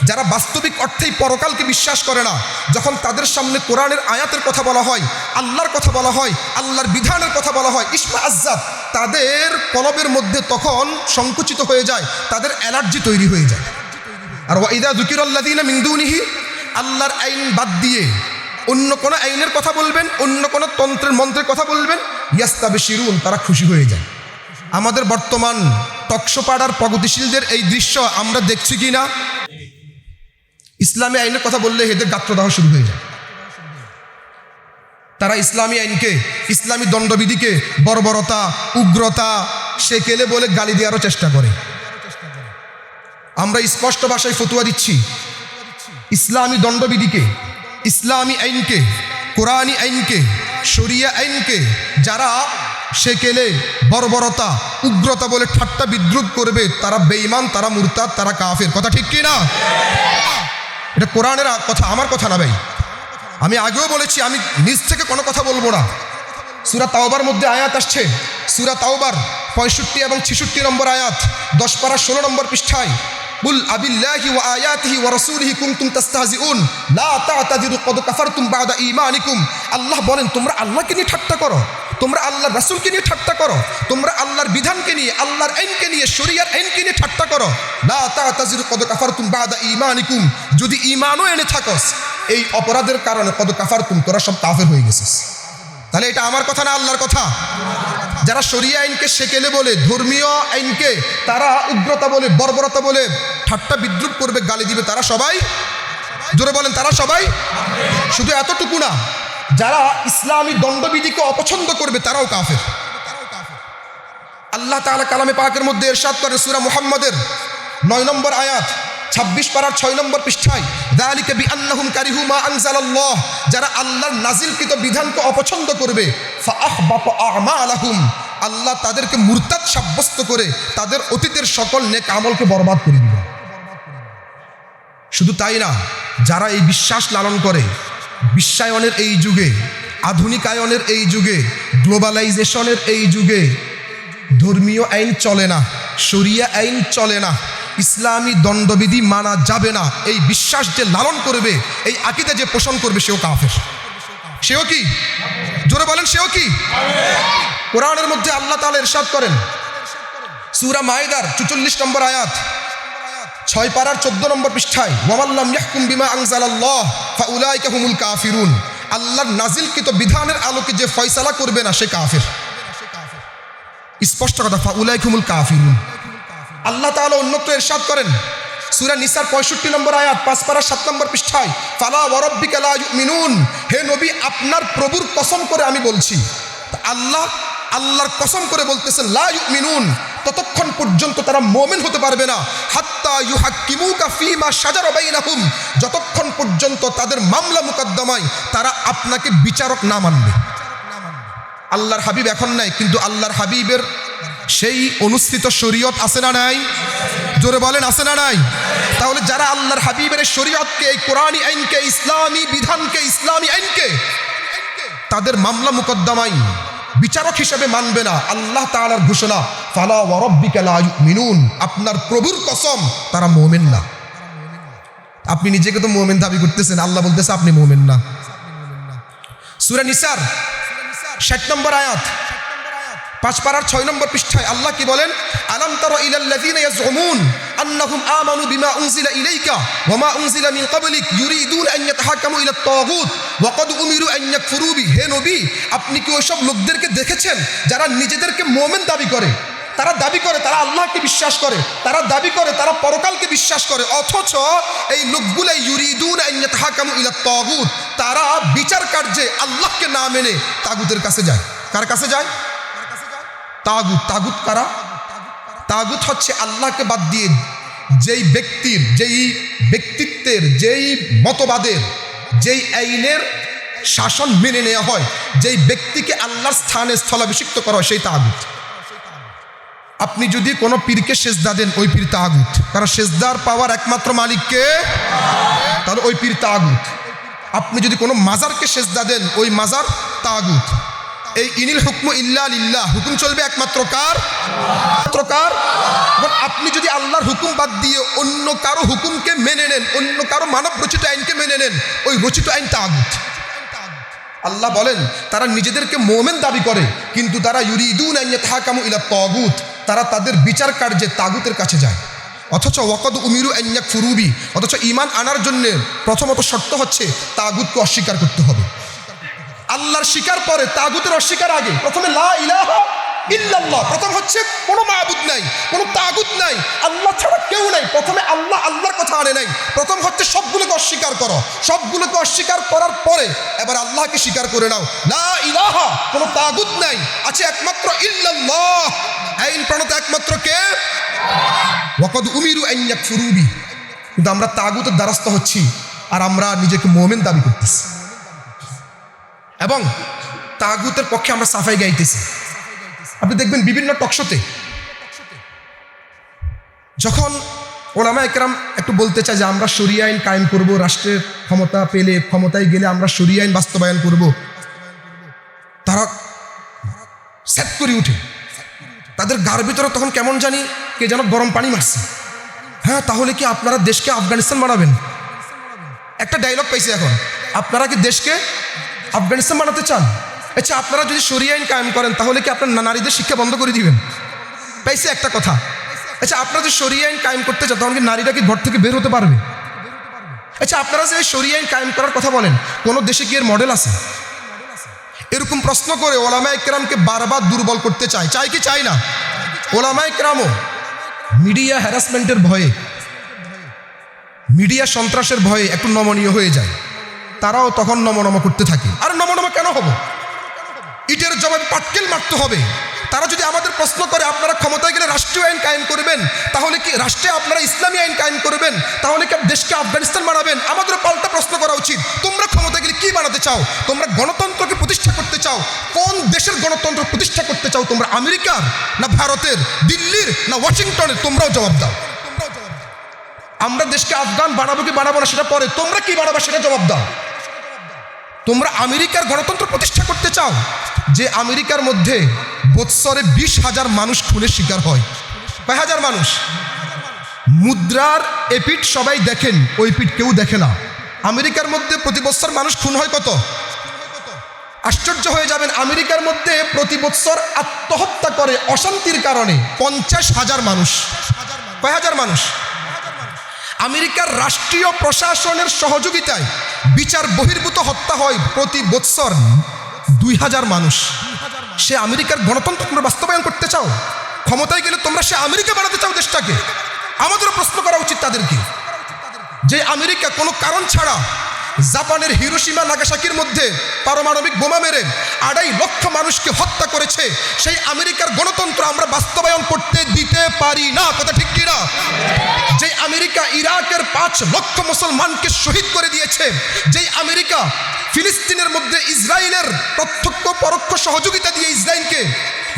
যারা বাস্তবিক অর্থেই পরকালকে বিশ্বাস করে না, যখন তাদের সামনে কোরআনের আয়াতের কথা বলা হয়, আল্লাহর কথা বলা হয়, আল্লাহর বিধানের কথা বলা হয়, ইশমাআজ্জাত, তাদের কলবের মধ্যে তখন সংকুচিত হয়ে যায়, তাদের অ্যালার্জি তৈরি হয়ে যায়। আর ওয়া ইযা যুকিরাল্লাযীনা মিন দুনিহি, আল্লাহর আইন বাদ দিয়ে অন্য কোনো আইনের কথা বলবেন, অন্য কোনো তন্ত্রের মন্ত্রের কথা বলবেন, ইয়াস্তাবশিরুন, তারা খুশি হয়ে যায়। আমাদের বর্তমান টকশোপাড়ার প্রগতিশীলদের এই দৃশ্য আমরা দেখছি কি না? ইসলামী আইনের কথা বললে এদের গাত্রদাহ শুরু হয়ে যায়। তারা ইসলামী আইনকে, ইসলামী দণ্ডবিধিকে বর্বরতা, উগ্রতা, সেকেলে বলে গালি দেওয়ারও চেষ্টা করে। আমরা স্পষ্ট ভাষায় ফতুয়া দিচ্ছি, ইসলামী দণ্ডবিধিকে, ইসলামী আইনকে, কোরআনী আইনকে, শরিয়া আইনকে যারা সেকেলে, বর্বরতা, উগ্রতা বলে ঠাট্টা বিদ্রুপ করবে, তারা বেঈমান, তারা মুরতাদ, তারা কাফের। কথা ঠিক কি না? এটা কোরআনের কথা, আমার কথা না ভাই। আমি আগেও বলেছি, আমি নিজ থেকে কোনো কথা বলবো না। সূরা তাওবার মধ্যে আয়াত আসছে, সূরা তাওবার 65 এবং 66 নম্বর আয়াত, 10 পারা 16 নম্বর পৃষ্ঠায়, কুল আবিল্লাহি ওয়া আয়াতিহি ওয়া রাসূলিহি কুনতুম তাস্তাহজিউন লা তা'তাযিরু ক্বাদ কাফারতুম বা'দা ঈমানিকুম। আল্লাহ বলেন, তোমরা আল্লাহকে নিয়ে ঠাট্টা করো, তোমরা আল্লাহর রাসূলকে নিয়ে ঠাট্টা করো, তোমরা আল্লাহর বিধানকে নিয়ে, আল্লাহর আইনকে নিয়ে, শরীয়ত আইনকে নিয়ে ঠাট্টা করো। লা তা'তাযিরু ক্বাদ কাফারতুম বা'দা ঈমানিকুম। যদি ঈমানও এনে থাকস, এই অপরাধের কারণে ক্বাদ কাফারতুম, তোরা সব কাফের হয়ে গেছিস। তাহলে এটা আমার কথা না আল্লাহর কথা? যারা শরিয়া আইনকে সেকেলে বলে, ধর্মীয় আইনকে তারা উগ্রতা বলে, বর্বরতা বলে ঠাট্টা বিদ্রুপ করবে, গালি দিবে, তারা সবাই, জোরে বলেন, তারা সবাই। শুধু এতটুকু না, যারা ইসলামী দণ্ডবিধিকে অপছন্দ করবে তারাও কাফের। আল্লাহ তাআলা কালামে পাকের মধ্যে ইরশাদ করেন সূরা মুহাম্মাদের 9 নম্বর আয়াত, 26 পারার 6 নম্বর পৃষ্ঠায়, যালিকা বিআন্নাহুম কারিহু মা আনজালাল্লাহ। যারা আল্লাহর নাজিলকৃত বিধানকে অপছন্দ করবে, ফাআহবাতা আমালাহুম, আল্লাহ তাদেরকে মুরতাদ সাব্যস্ত করে তাদের অতীতের সকল নেক আমলকে বরবাদ করে দিবে। শুধু তাই না, যারা এই বিশ্বাস লালন করে, বিশ্বায়নের এই যুগে, আধুনিকায়নের এই যুগে, গ্লোবালাইজেশনের এই যুগে ধর্মীয় আইন চলে না, শরিয়া আইন চলে না, ইসলামী দণ্ডবিধি মানা যাবে না, এই বিশ্বাস যে লালন করবে, এই আকীদা যে পোষণ করবে, সেও কাফের। সেও কি? জোরে বলেন, সেও কি? কোরআনের মধ্যে আল্লাহ তাআলা ইরশাদ করেন সূরা মায়েদার 44 নম্বর আয়াত, 6 পারার 14 নম্বর পৃষ্ঠায়, ওয়ামাল্লাম ইয়াহকুম বিমা আনজালাল্লাহ ফাউলাইকা হুমুল কাফিরুন। আল্লাহর নাজিলকৃত বিধানের আলোকে যে ফয়সালা করবে না, সে কাফের। স্পষ্ট কথা, ফাউলাইকা হুমুল কাফিরুন। আল্লাহ তাআলা অন্যত্র ইরশাদ করেন সূরা নিসার 65 নম্বর আয়াত, 5 পারা 7 নম্বর পৃষ্ঠায়, ফালা ওয়া রাব্বিকা লা ইউমিনুন। হে নবী, আপনার প্রভুর কসম করে আমি বলছি, আল্লাহর কসম করে বলতেছেন, লা ইউমিনুন, ততক্ষণ পর্যন্ত তারা মুমিন হতে পারবে না, হাত্তা ইউহাক্কিমুকা ফীমা শাজারা বাইনাহুম, যতক্ষণ পর্যন্ত তাদের মামলা মুকদ্দমায় তারা আপনাকে বিচারক না মানবে। আল্লাহর হাবিব এখন নাই, কিন্তু আল্লাহর হাবিবের সেই অনুসৃত শরীয়ত আছে না নাই? জোরে বলেন, আছে না নাই? তাহলে যারা আল্লাহর হাবিবের শরীয়তকে, এই কোরআনী আইনকে, ইসলামী বিধানকে, ইসলামী আইনকে তাদের মামলা মুকদ্দমায় বিচারক হিসেবে মানবে না, আল্লাহ তাআলার ঘোষণা, ফালা ওয়া রাব্বিকা লা ইউমিনুন, আপনার প্রভুর কসম, তারা মুমিন না। আপনি নিজেকে তো মুমিন দাবি করতেছেন, আল্লাহ বলতেছে আপনি মুমিন না। সূরা নিসার 60 নম্বর আয়াত, 5 পারার 6 নম্বর পৃষ্ঠায় আল্লাহ কি বলেন, আলাম তারা ইলাল্লাযীনা ইয়াজউমুন আন্নাহুম আমানু বিমা উনজিলা ইলাইকা ওয়া মা উনজিলা মিন ক্বাবলিক ইউরিদুন আন ইয়াতাহাক্কামু ইলা আত-তাগুত ওয়া ক্বাদ উমিরু আন ইয়াকফুরু বি। হে নবী, আপনি কি ওইসব লোকদেরকে দেখেছেন যারা নিজেদেরকে মুমিন দাবি করে, তারা দাবি করে তারা আল্লাহকে বিশ্বাস করে, তারা দাবি করে তারা পরকালকে বিশ্বাস করে, অথচ এই লোকগুলো ইউরিদুন আন ইয়াতাহাক্কামু ইলা আত-তাগুত, তারা বিচার কার্যে আল্লাহকে না মেনে তাগুতের কাছে যায়। কার কাছে যায়? তাগুত। তাগুত কারা? তাগুত হচ্ছে আল্লাহকে বাদ দিয়ে যেই ব্যক্তির, যেই ব্যক্তিত্বের, যেই মতবাদের, যেই আইনের শাসন মেনে নেওয়া হয়, যেই ব্যক্তিকে আল্লাহর স্থানে স্থলাভিষিক্ত করা হয়, সেই তাগুত। আপনি যদি কোনো পীরকে সেজদা দেন, ওই পীর তাগুত, কারণ সেজদার পাওয়ার একমাত্র মালিককে, তাহলে ওই পীর তাগুত। আপনি যদি কোনো মাজারকে সেজদা দেন, ওই মাজার তাগুত। এই ইনিল হুকমু ইল্লা লিল্লাহ, হুকুম চলবে একমাত্র কার? কার? আপনি যদি আল্লাহর হুকুম বাদ দিয়ে অন্য কারো হুকুমকে মেনে নেন, অন্য কারো মানব রচিত আইনকে মেনে নেন, ওই রচিত আইন তাগুত। আল্লাহ বলেন তারা নিজেদেরকে মুমিন দাবি করে, কিন্তু তারা ইউরিদুন আন ইয়াতাহাক্কামু ইলা আত-তাগুত, তারা তাদের বিচার কার্যে তাগুতের কাছে যায়। অথচ ওয়াকাদ উমিরু আন ইয়াকফুরু বি, অথচ ঈমান আনার জন্য প্রথমত শর্ত হচ্ছে তাগুতকে অস্বীকার করতে হবে। আল্লাহর স্বীকার পরে, তাগুতের অস্বীকার আগে। প্রথমে লা ইলাহা ইল্লাল্লাহ। প্রথম হচ্ছে কোনো মাবুদ নাই, কোনো তাগুত নাই, আল্লাহ ছাড়া কেউ নাই। প্রথমে আল্লাহ আল্লাহর কথা আনে নাই। প্রথম হচ্ছে সবগুলোকে অস্বীকার করো। সবগুলোকে অস্বীকার করার পরে এবার আল্লাহকে স্বীকার করে নাও। লা ইলাহা, কোনো তাগুত নাই, আছে একমাত্র ইল্লাল্লাহ। আইন প্রণত একমাত্র কে? ওয়াকাদ উমিরু আন ইয়াকফুরু বি। কিন্তু আমরা তাগুতের দ্বারস্থ হচ্ছি আর আমরা নিজেকে মুমিন দাবি করতেছি এবং তাগুতের পক্ষে আমরা সাফাই গাইতেছি। আপনি দেখবেন বিভিন্ন টকশোতে যখন ওলামা একরাম একটু বলতে চায় যে আমরা শরিয়া আইন কায়েম করব, রাষ্ট্রের ক্ষমতা পেলে, ক্ষমতায় গেলে আমরা শরিয়া আইন বাস্তবায়ন করব, তারা সেট করে উঠে। তাদের গার ভিতরে তখন কেমন জানি কে যেন গরম পানি মারছে। হ্যাঁ, তাহলে কি আপনারা দেশকে আফগানিস্তান বানাবেন? একটা ডায়লগ পাইছে এখন, আপনারা কি দেশকে আফগানিস্তান বানাতে চান? আচ্ছা, আপনারা যদি শরিয়া আইন কায়েম করেন তাহলে কি আপনার নারীদের শিক্ষা বন্ধ করে দিবেন? পাইছে একটা কথা। আচ্ছা, আপনারা যদি শরিয়া আইন কায়েম করতে চান তখন কি নারীরা কি ঘর থেকে বের হতে পারবে? আচ্ছা, আপনারা যে শরিয়া আইন কায়েম করার কথা বলেন, কোন দেশে কি এর মডেল আছে? এরকম প্রশ্ন করে ওলামায়ে কেরামকে বারবার দুর্বল করতে চায়। চাই কি চাই না? ওলামায়ে কেরামও মিডিয়া হ্যারাসমেন্টের ভয়ে, মিডিয়া সন্ত্রাসের ভয়ে একটু নমনীয় হয়ে যায়। তারাও তখন নমনম করতে থাকে। আর নমনম কেন হব? ইটের জবাবে পাটকেল মারতে হবে। তারা যদি আমাদের প্রশ্ন করে আপনারা ক্ষমতায় গেলে রাষ্ট্রীয় আইন কায়েম করবেন, তাহলে কি রাষ্ট্রে আপনারা ইসলামী আইন কায়েম করবেন? তাহলে কি দেশকে আফগানিস্তান বানাবেন? আমাদের পাল্টা প্রশ্ন করা উচিত, তোমরা ক্ষমতায় গেলে কি বানাতে চাও? তোমরা গণতন্ত্রকে প্রতিষ্ঠা করতে চাও? কোন দেশের গণতন্ত্র প্রতিষ্ঠা করতে চাও? তোমরা আমেরিকার না ভারতের, দিল্লির না ওয়াশিংটনের? তোমরাও জবাব দাও। আমরা দেশকে আফগান বানাবো কি বানাবো না সেটা পরে, তোমরা কি বানাবো সেটা জবাব দাও। তোমরা আমেরিকার গণতন্ত্র প্রতিষ্ঠা করতে চাও, যে আমেরিকার মধ্যে বৎসরে 20,000 মানুষ খুনের শিকার হয়। কয় হাজার মানুষ? মুদ্রার এপিঠ সবাই দেখেন, ওই পিঠ কেউ দেখে না। আমেরিকার মধ্যে প্রতি বছর মানুষ খুন হয় কত? আশ্চর্য হয়ে যাবেন, আমেরিকার মধ্যে প্রতি বছর আত্মহত্যা করে অশান্তির কারণে 50,000 মানুষ। কয় হাজার মানুষ? আমেরিকার রাষ্ট্রীয় প্রশাসনের সহযোগিতায় বিচার বহির্ভূত হত্যা হয় প্রতি বছর 2,000 মানুষ। সে আমেরিকার গণতন্ত্র তোমরা বাস্তবায়ন করতে চাও? ক্ষমতায় গেলে তোমরা সে আমেরিকা বানাতে চাও দেশটাকে? আমাদেরও প্রশ্ন করা উচিত তাদেরকে, যে আমেরিকা কোনো কারণ ছাড়া জাপানের হিরোশিমা নাগাসাকির মধ্যে পারমাণবিক বোমা মেরে 2.5 লক্ষ মানুষকে হত্যা করেছে, সেই আমেরিকার গণতন্ত্র আমরা বাস্তবায়ন করতে দিতে পারি না। কথা ঠিক কিনা? যে আমেরিকা ইরাকের 5 লক্ষ মুসলমানকে শহীদ করে দিয়েছে, যেই আমেরিকা ফিলিস্তিনের মধ্যে ইসরায়েলের প্রত্যক্ষ পরোক্ষ সহযোগিতা দিয়ে ইসরায়েলকে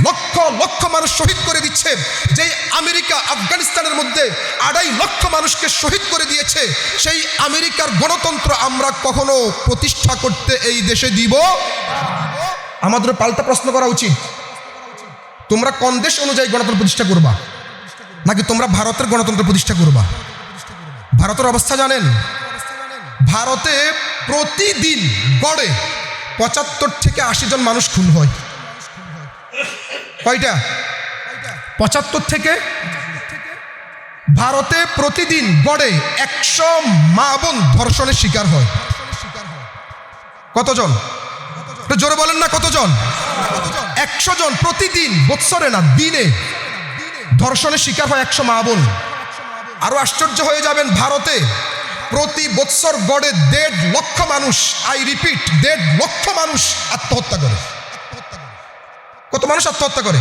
লক্ষ লক্ষ মানুষ শহীদ করে দিচ্ছে, যেই আমেরিকা আফগানিস্তানের মধ্যে 2.5 লক্ষ মানুষকে শহীদ করে দিয়েছে, সেই আমেরিকার গণতন্ত্র আমরা কখনো প্রতিষ্ঠা করতে এই দেশে দিব? আমাদের পাল্টা প্রশ্ন করা উচিত, তোমরা কোন দেশ অনুযায়ী গণতন্ত্র প্রতিষ্ঠা করবা, নাকি তোমরা ভারতের গণতন্ত্র প্রতিষ্ঠা করবা? ভারতের অবস্থা জানেন? ভারতে প্রতিদিন গড়ে 75 থেকে 80 জন মানুষ খুন হয়। কয়টা? 75 থেকে। ভারতে প্রতিদিন গড়ে 100 মা বোন ধর্ষণের শিকার হয়। কতজন? জোরে বলেন না, কতজন? 100 জন প্রতিদিন, বৎসরে না দিনে ধর্ষণের শিকার হয় 100 মা বোন। আরো আশ্চর্য হয়ে যাবেন, ভারতে প্রতি বৎসর গড়ে 1.5 লক্ষ মানুষ, আই রিপিট 1.5 লক্ষ মানুষ আত্মহত্যা করে। কত মানুষ আত্মহত্যা করে?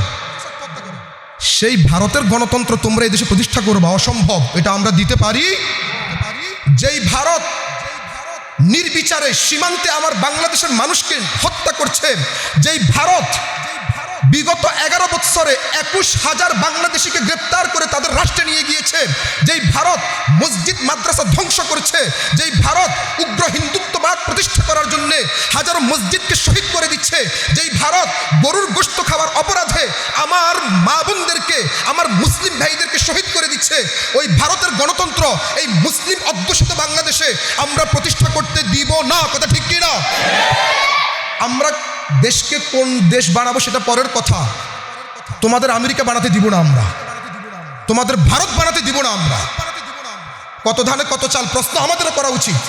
সেই ভারতের গণতন্ত্র তোমরা এই দেশে প্রতিষ্ঠা করবা? অসম্ভব, এটা আমরা দিতে পারি? যেই ভারত নির্বিচারে সীমান্তে আমার বাংলাদেশের মানুষকে হত্যা করছে, যেই ভারত বিগত 11 বৎসরে 21,000 বাংলাদেশিকে গ্রেপ্তার করে তাদের রাষ্ট্রে নিয়ে গিয়েছে, যেই ভারত মসজিদ মাদ্রাসা ধ্বংস করেছে, যেই ভারত উগ্র হিন্দুত্ববাদ প্রতিষ্ঠা করার জন্য হাজারো মসজিদকে শহীদ করে দিচ্ছে, যেই ভারত গরুর গোশত খাওয়ার অপরাধে আমার মা বোনদেরকে, আমার মুসলিম ভাইদেরকে শহীদ করে দিচ্ছে, ওই ভারতের গণতন্ত্র এই মুসলিম অধ্যুষিত বাংলাদেশে আমরা প্রতিষ্ঠা করতে দিব না। কথা ঠিক কি না? আমরা দেশকে কোন দেশ বানাবো সেটা পরের কথা। তোমাদের আমেরিকা বানাতে দিব না আমরা, তোমাদের ভারত বানাতে দিব না আমরা। কত ধানে কত চাল প্রশ্ন আমাদেরও করা উচিত,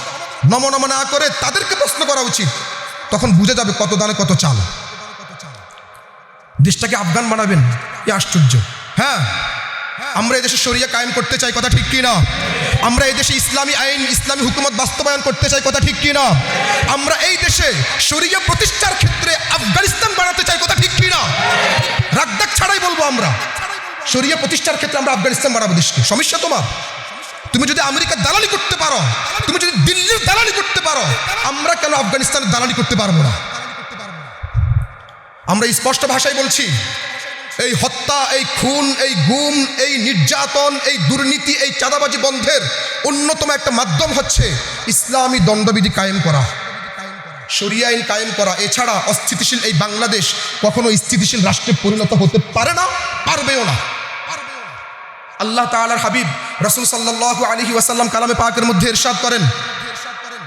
নমনম না করে তাদেরকে প্রশ্ন করা উচিত, তখন বুঝে যাবে কত ধানে কত চাল। দেশটাকে আফগান বানাবেন, এ আশ্চর্য। হ্যাঁ, আমরা এদেশে শরিয়া কায়েম করতে চাই, কথা ঠিক কি না? আমরা এই দেশে ইসলামী আইন, ইসলামী হুকুমত বাস্তবায়ন করতে চাই, কথা ঠিক কি না? আমরা এই দেশে শরিয়া প্রতিষ্ঠার ক্ষেত্রে আফগানিস্তান বানাতে চাই, কথা ঠিক কি না? রাগদাগ ছাড়াই বলবো, আমরা শরিয়া প্রতিষ্ঠার ক্ষেত্রে আমরা আফগানিস্তান বানাবো দেশকে। সমস্যা তোমার? তুমি যদি আমেরিকার দালালি করতে পারো, তুমি যদি দিল্লির দালালি করতে পারো, আমরা কেন আফগানিস্তানের দালালি করতে পারবো না? আমরা স্পষ্ট ভাষায় বলছি, এই হত্যা, এই খুন, এই গুম, এই নির্যাতন, এই দুর্নীতি, এই চাঁদাবাজি বন্ধের অন্যতম একটা মাধ্যম হচ্ছে ইসলামী দণ্ডবিধি কায়েম করা, শরিয়া আইন কায়েম করা। এছাড়া অস্থিতিশীল এই বাংলাদেশ কখনো স্থিতিশীল রাষ্ট্রে পরিণত হতে পারে না, পারবেও না। আল্লাহ তাআলার হাবিব রাসূল সাল্লাল্লাহু আলাইহি ওয়াসাল্লাম কালামে পাকের মধ্যে ইরশাদ করেন,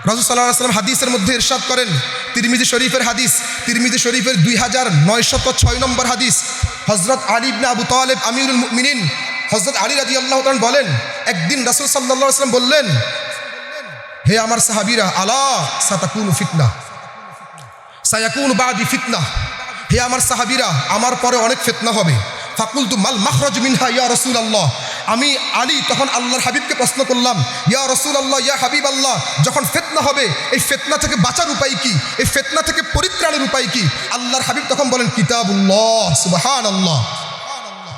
রাসূল সাল্লাল্লাহু আলাইহি ওয়াসাল্লাম হাদিসের মধ্যে ইরশাদ করেন, তিরমিজি শরীফের হাদিস, তিরমিজি শরীফের 2906 নম্বর হাদিস, হযরত আলী ইবনে আবু তালেব আমিরুল মুমিনিন হযরত আলী রাদিয়াল্লাহু তাআলা বলেন, একদিন রাসূল সাল্লাল্লাহু আলাইহি ওয়াসাল্লাম বললেন, হে আমার সাহাবীরা, আলা সাতাকুনু ফিতনা, সায়াকুনু বাদি ফিতনা, হে আমার সাহাবীরা, আমার পরে অনেক ফিতনা হবে। ফাকুলতু মাল মাখরাজ মিনহা ইয়া রাসূলুল্লাহ, আমি আলী তখন আল্লাহর হাবিবকে প্রশ্ন করলাম, ইয়া রাসূলুল্লাহ, ইয়া হাবিব আল্লাহ, যখন ফিতনা হবে এই ফিতনা থেকে বাঁচার উপায় কি, এই ফিতনা থেকে পরিত্রাণের উপায় কি? আল্লাহর হাবিব তখন বলেন, কিতাবুল্লাহ। সুবহানাল্লাহ,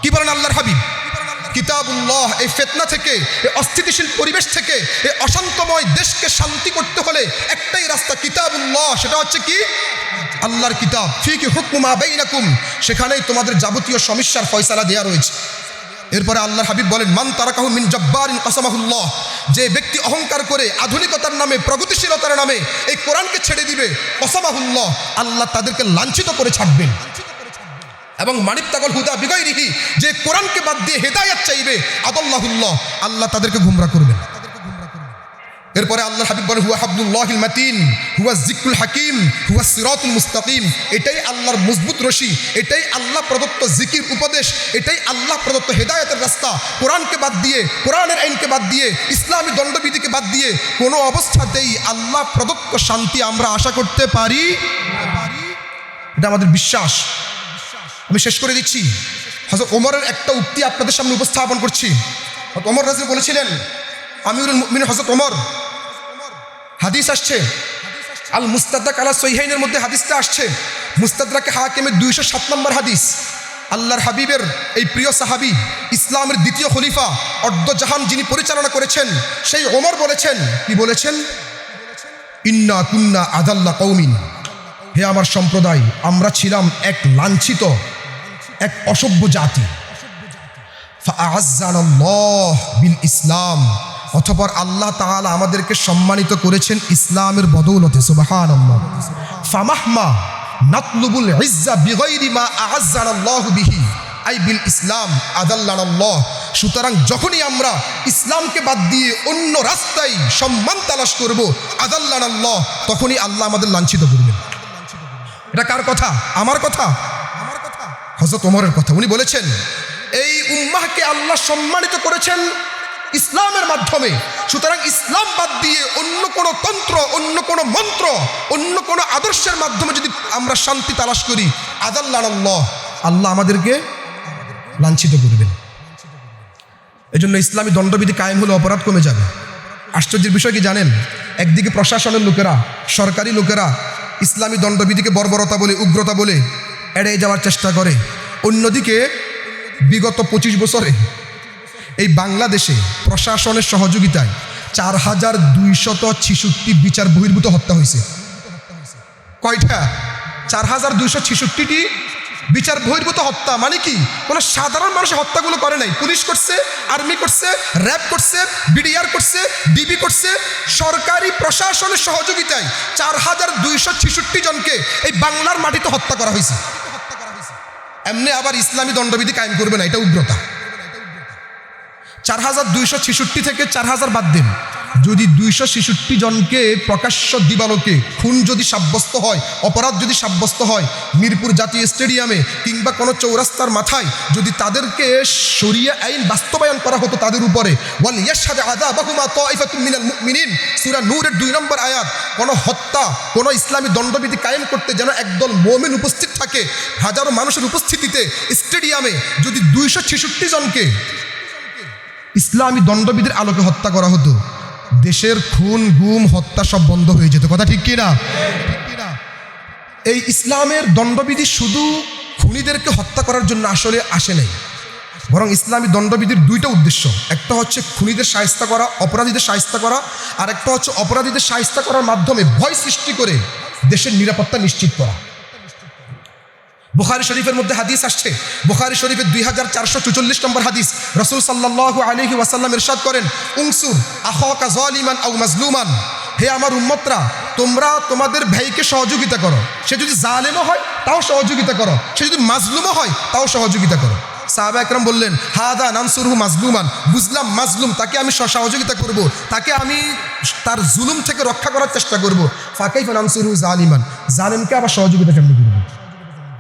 কি বলেন আল্লাহর হাবিব? কিতাবুল্লাহ। এই ফিতনা থেকে, এই অস্থিতিশীল পরিবেশ থেকে, এই অশান্তময় দেশকে শান্তি করতে হলে একটাই রাস্তা, কিতাবুল্লাহ। সেটা হচ্ছে কি? আল্লাহর কিতাব। ফিকি হুকমু মা বাইনাকুম, সেখানেই তোমাদের যাবতীয় সমস্যার ফয়সালা দেয়া রয়েছে। এরপরে আল্লাহর হাবিব বলেন, মান তারাকাহু মিন জাব্বারিন কাসামাহুল্লাহ, যে ব্যক্তি অহংকার করে আধুনিকতার নামে, প্রগতিশীলতার নামে এই কোরআনকে ছেড়ে দিবে, কাসামাহুল্লাহ, আল্লাহ তাদেরকে লাঞ্ছিত করে ছাড়বেন। এবং মানিবতাগল হুদা বিগাইরিহি, যে কোরআনকে বাদ দিয়ে হেদায়েত চাইবে, আদাল্লাহুল্লাহ, আল্লাহ তাদেরকে গুমরাহ করবেন। এরপরে আল্লাহ হাবিব বলেন, হুয়া হাবলুল্লাহিল মাতিন, হুয়া যিকরুল হাকিম, হুয়া সিরাতুল মুস্তাকিম, এটাই আল্লাহর মজবুত রশি, এটাই আল্লাহ প্রদত্ত জিকির উপদেশ, এটাই আল্লাহ প্রদত্ত হেদায়েতের রাস্তা। কোরআনকে বাদ দিয়ে, কোরআনের আইনকে বাদ দিয়ে, ইসলামী দণ্ডবিধিকে বাদ দিয়ে কোনো অবস্থাতেই আল্লাহ প্রদত্ত শান্তি আমরা আশা করতে পারি? এটা আমাদের বিশ্বাস। আমি শেষ করে দিচ্ছি, হযরত ওমরের একটা উক্তি আপনাদের সামনে উপস্থাপন করছি। ওমর রাদিয়াল্লাহু বলেছিলেন, আমিরুল মুমিনিন হযরত ওমর, হাদিস আসছে আল মুস্তাদরাক আলা সহিহাইনের মধ্যে হাদিসটা আসছে, মুস্তাদরাক হাকিমের 207 নম্বর হাদিস। আল্লাহর হাবিবের এই প্রিয় সাহাবী, ইসলামের দ্বিতীয় খলিফা, অর্ধজাহান যিনি পরিচালনা করেছেন, সেই ওমর বলেছেন, কি বলেছেন? ইন্না কুন্না আদাল্লা কওমিন, হে আমার সম্প্রদায়, আমরা ছিলাম এক লাঞ্ছিত, এক অসভ্য জাতি। ফাআযানাল্লাহ বিল ইসলাম, অতঃপর আল্লাহ তাআলা আমাদেরকে সম্মানিত করেছেন ইসলামের বদৌলতে। সুবহানাল্লাহ। ফামাহমা নাতলুবুল ইজ্জা বিগাইরি মা আ'আযানাল্লাহু বিহি আই বিল ইসলাম আদাল্লানাল্লাহ, সুতরাং যখনই আমরা ইসলামকে বাদ দিয়ে অন্য রাস্তায় সম্মান তালাশ করব, আদাল্লানাল্লাহ, তখনই আল্লাহ আমাদের লাঞ্ছিত করবেন। এটা কার কথা? আমার কথা, হযরত ওমরের কথা। উনি বলেছেন, এই উম্মাহকে আল্লাহ সম্মানিত করেছেন ইসলামের মাধ্যমে, সুতরাং ইসলাম বাদ দিয়ে অন্য কোনো তন্ত্র, অন্য কোনো মন্ত্র, অন্য কোনো আদর্শের মাধ্যমে যদি আমরা শান্তি তালাশ করি, আদাল্লানাল্লাহ, আল্লাহ আমাদেরকে লাঞ্ছিত করবেন। এজন্য ইসলামী দণ্ডবিধি কায়েম হলে অপরাধ কমে যাবে। আশ্চর্যের বিষয় কি জানেন? একদিকে প্রশাসনের লোকেরা, সরকারি লোকেরা ইসলামী দণ্ডবিধিকে বর্বরতা বলে, উগ্রতা বলে এড়িয়ে যাওয়ার চেষ্টা করে, অন্যদিকে বিগত 25 বছরে এই বাংলাদেশে প্রশাসনের সহযোগিতায় 4266 বিচার বহির্ভূত হত্যা হয়েছে। কয়টা? 4266টি বিচার বহির্ভূত হত্যা। মানে কি? কোনো সাধারণ মানুষ হত্যাগুলো করে নাই, পুলিশ করছে, আর্মি করছে, র্যাব করছে, বিডিআর করছে, ডিবি করছে। সরকারি প্রশাসনের সহযোগিতায় 4266 জনকে এই বাংলার মাটিতে হত্যা করা হয়েছে। এমনি আবার ইসলামী দণ্ডবিধি কায়েম করবে না, এটা উগ্রতা। 4266 থেকে 4000 বাদ দিন, যদি 266 জনকে প্রকাশ্য দিবালোকে খুন যদি সাব্যস্ত হয়, অপরাধ যদি সাব্যস্ত হয়, মিরপুর জাতীয় স্টেডিয়ামে কিংবা কোনো চৌরাস্তার মাথায় যদি তাদেরকে শরিয়া আইন বাস্তবায়ন করা হতো তাদের উপরে, ওয়াল ইয়াশহাদু আযাবাহুমা তাইফাতুম মিনাল মুমিনিন, সূরা নূরের 2 নম্বর আয়াত, কোনো হত্যা, কোনো ইসলামী দণ্ডবিধি কায়েম করতে যেন একদল মুমিন উপস্থিত থাকে, হাজারো মানুষের উপস্থিতিতে স্টেডিয়ামে যদি 266 জনকে ইসলামী দণ্ডবিধির আলোকে হত্যা করা হতো, দেশের খুন গুম হত্যা সব বন্ধ হয়ে যেত। কথা ঠিক কি না? এই ইসলামের দণ্ডবিধি শুধু খুনিদেরকে হত্যা করার জন্য আসলে আসে নাই, বরং ইসলামী দণ্ডবিধির 2টা উদ্দেশ্য। একটা হচ্ছে খুনিদের শায়েস্তা করা, অপরাধীদের শায়েস্তা করা, আর একটা হচ্ছে অপরাধীদের শায়েস্তা করার মাধ্যমে ভয় সৃষ্টি করে দেশের নিরাপত্তা নিশ্চিত করা। বুখারী শরীফের মধ্যে হাদিস আসছে, বুখারী শরীফের 2444 নম্বর হাদিস, রাসূল সাল্লাল্লাহু আলাইহি ওয়াসাল্লাম ইরশাদ করেন, উনসুর আখাকা যালিমান আও মাজলুমান, হে আমার উম্মতরা, তোমরা তোমাদের ভাইকে সহযোগিতা করো, সে যদি জালেমও হয় তাও সহযোগিতা করো, সে যদি মাজলুমও হয় তাও সহযোগিতা করো। সাহাবা একরাম বললেন, হাদা নানসুরহু মাজলুমান, বুঝলাম মাজলুম, তাকে আমি সহযোগিতা করব, তাকে আমি তার জুলুম থেকে রক্ষা করার চেষ্টা করব। ফাকাইফা নানসুরহু জালিমান, জালেমকে আবার সহযোগিতা কেমন করব?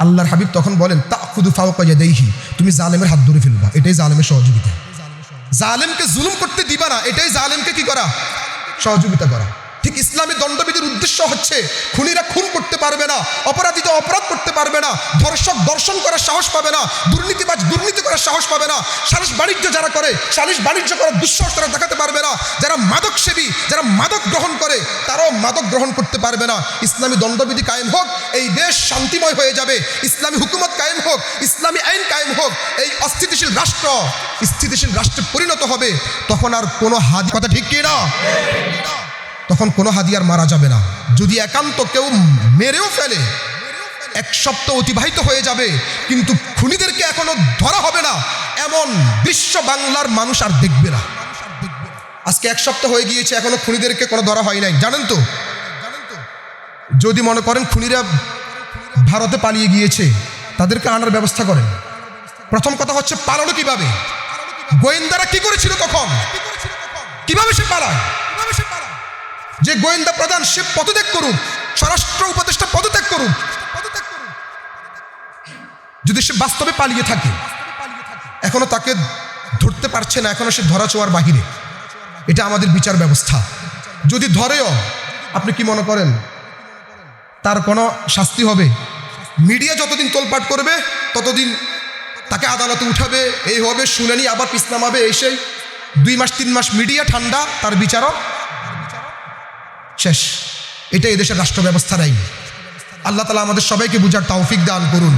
আল্লাহর হাবিব তখন বলেন, তাখুদু ফাওকা ইয়াদাইহি, তুমি জালেমের হাত ধরে ফেলবা, এটাই জালেমের সহযোগিতা। জালেমকে জুলুম করতে দিবা না, এটাই জালেমকে কি করা? সহযোগিতা করা। ঠিক ইসলামী দণ্ডবিধির উদ্দেশ্য হচ্ছে খুনিরা খুন করতে পারবে না, অপরাধীরা অপরাধ করতে পারবে না, ধর্ষক দর্শন করার সাহস পাবে না, দুর্নীতিবাজ দুর্নীতি করার সাহস পাবে না, সালিশ বাণিজ্য যারা করে সালিশ বাণিজ্য করার দুঃসাহস তারা দেখাতে পারবে না, যারা মাদক সেবী, যারা মাদক গ্রহণ করে তারাও মাদক গ্রহণ করতে পারবে না। ইসলামী দণ্ডবিধি কায়েম হোক, এই দেশ শান্তিময় হয়ে যাবে, ইসলামী হুকুমত কায়েম হোক, ইসলামী আইন কায়েম হোক, এই অস্থিতিশীল রাষ্ট্র স্থিতিশীল রাষ্ট্রে পরিণত হবে। তখন আর কোনো হাদি, কথা ঠিক কি না? তখন কোনো হাদিয়ার মারা যাবে না। যদি একান্ত কেউ মেরেও ফেলে, 1 সপ্তাহ অতিবাহিত হয়ে যাবে, কিন্তু খুনিদেরকে এখনো ধরা হবে না, এমন বিশ্ব বাংলার মানুষ আর দেখবে না। আজকে 1 সপ্তাহ হয়ে গিয়েছে, এখনো খুনিদেরকে কোনো ধরা হয় নাই, জানেন তো? যদি মনে করেন খুনিরা ভারতে পালিয়ে গিয়েছে, তাদেরকে আনার ব্যবস্থা করেন। প্রথম কথা হচ্ছে পালানো কিভাবে? গোয়েন্দারা কি করেছিল তখন? কিভাবে সে পালায়? যে গোয়েন্দা প্রধান সে পদত্যাগ করুক, স্বরাষ্ট্র উপদেষ্টা পদত্যাগ করুক। যদি সে বাস্তবে পালিয়ে থাকে, এখনো তাকে ধরতে পারছে না, এখনো সে ধরা ছোঁয়ার বাহিরে, এটা আমাদের বিচার ব্যবস্থা। যদি ধরেও, আপনি কি মনে করেন তার কোনো শাস্তি হবে? মিডিয়া যতদিন তোলপাট করবে ততদিন তাকে আদালতে উঠাবে, এই হবে, শুনানি আবার পিছ নামাবে, এই সেই 2 মাস 3 মাস মিডিয়া ঠান্ডা, তার বিচারক শেষ। এটা এদেশের রাষ্ট্র ব্যবস্থার আইন। আল্লাহ তাআলা আমাদের সবাইকে বুঝার তৌফিক দান করুন।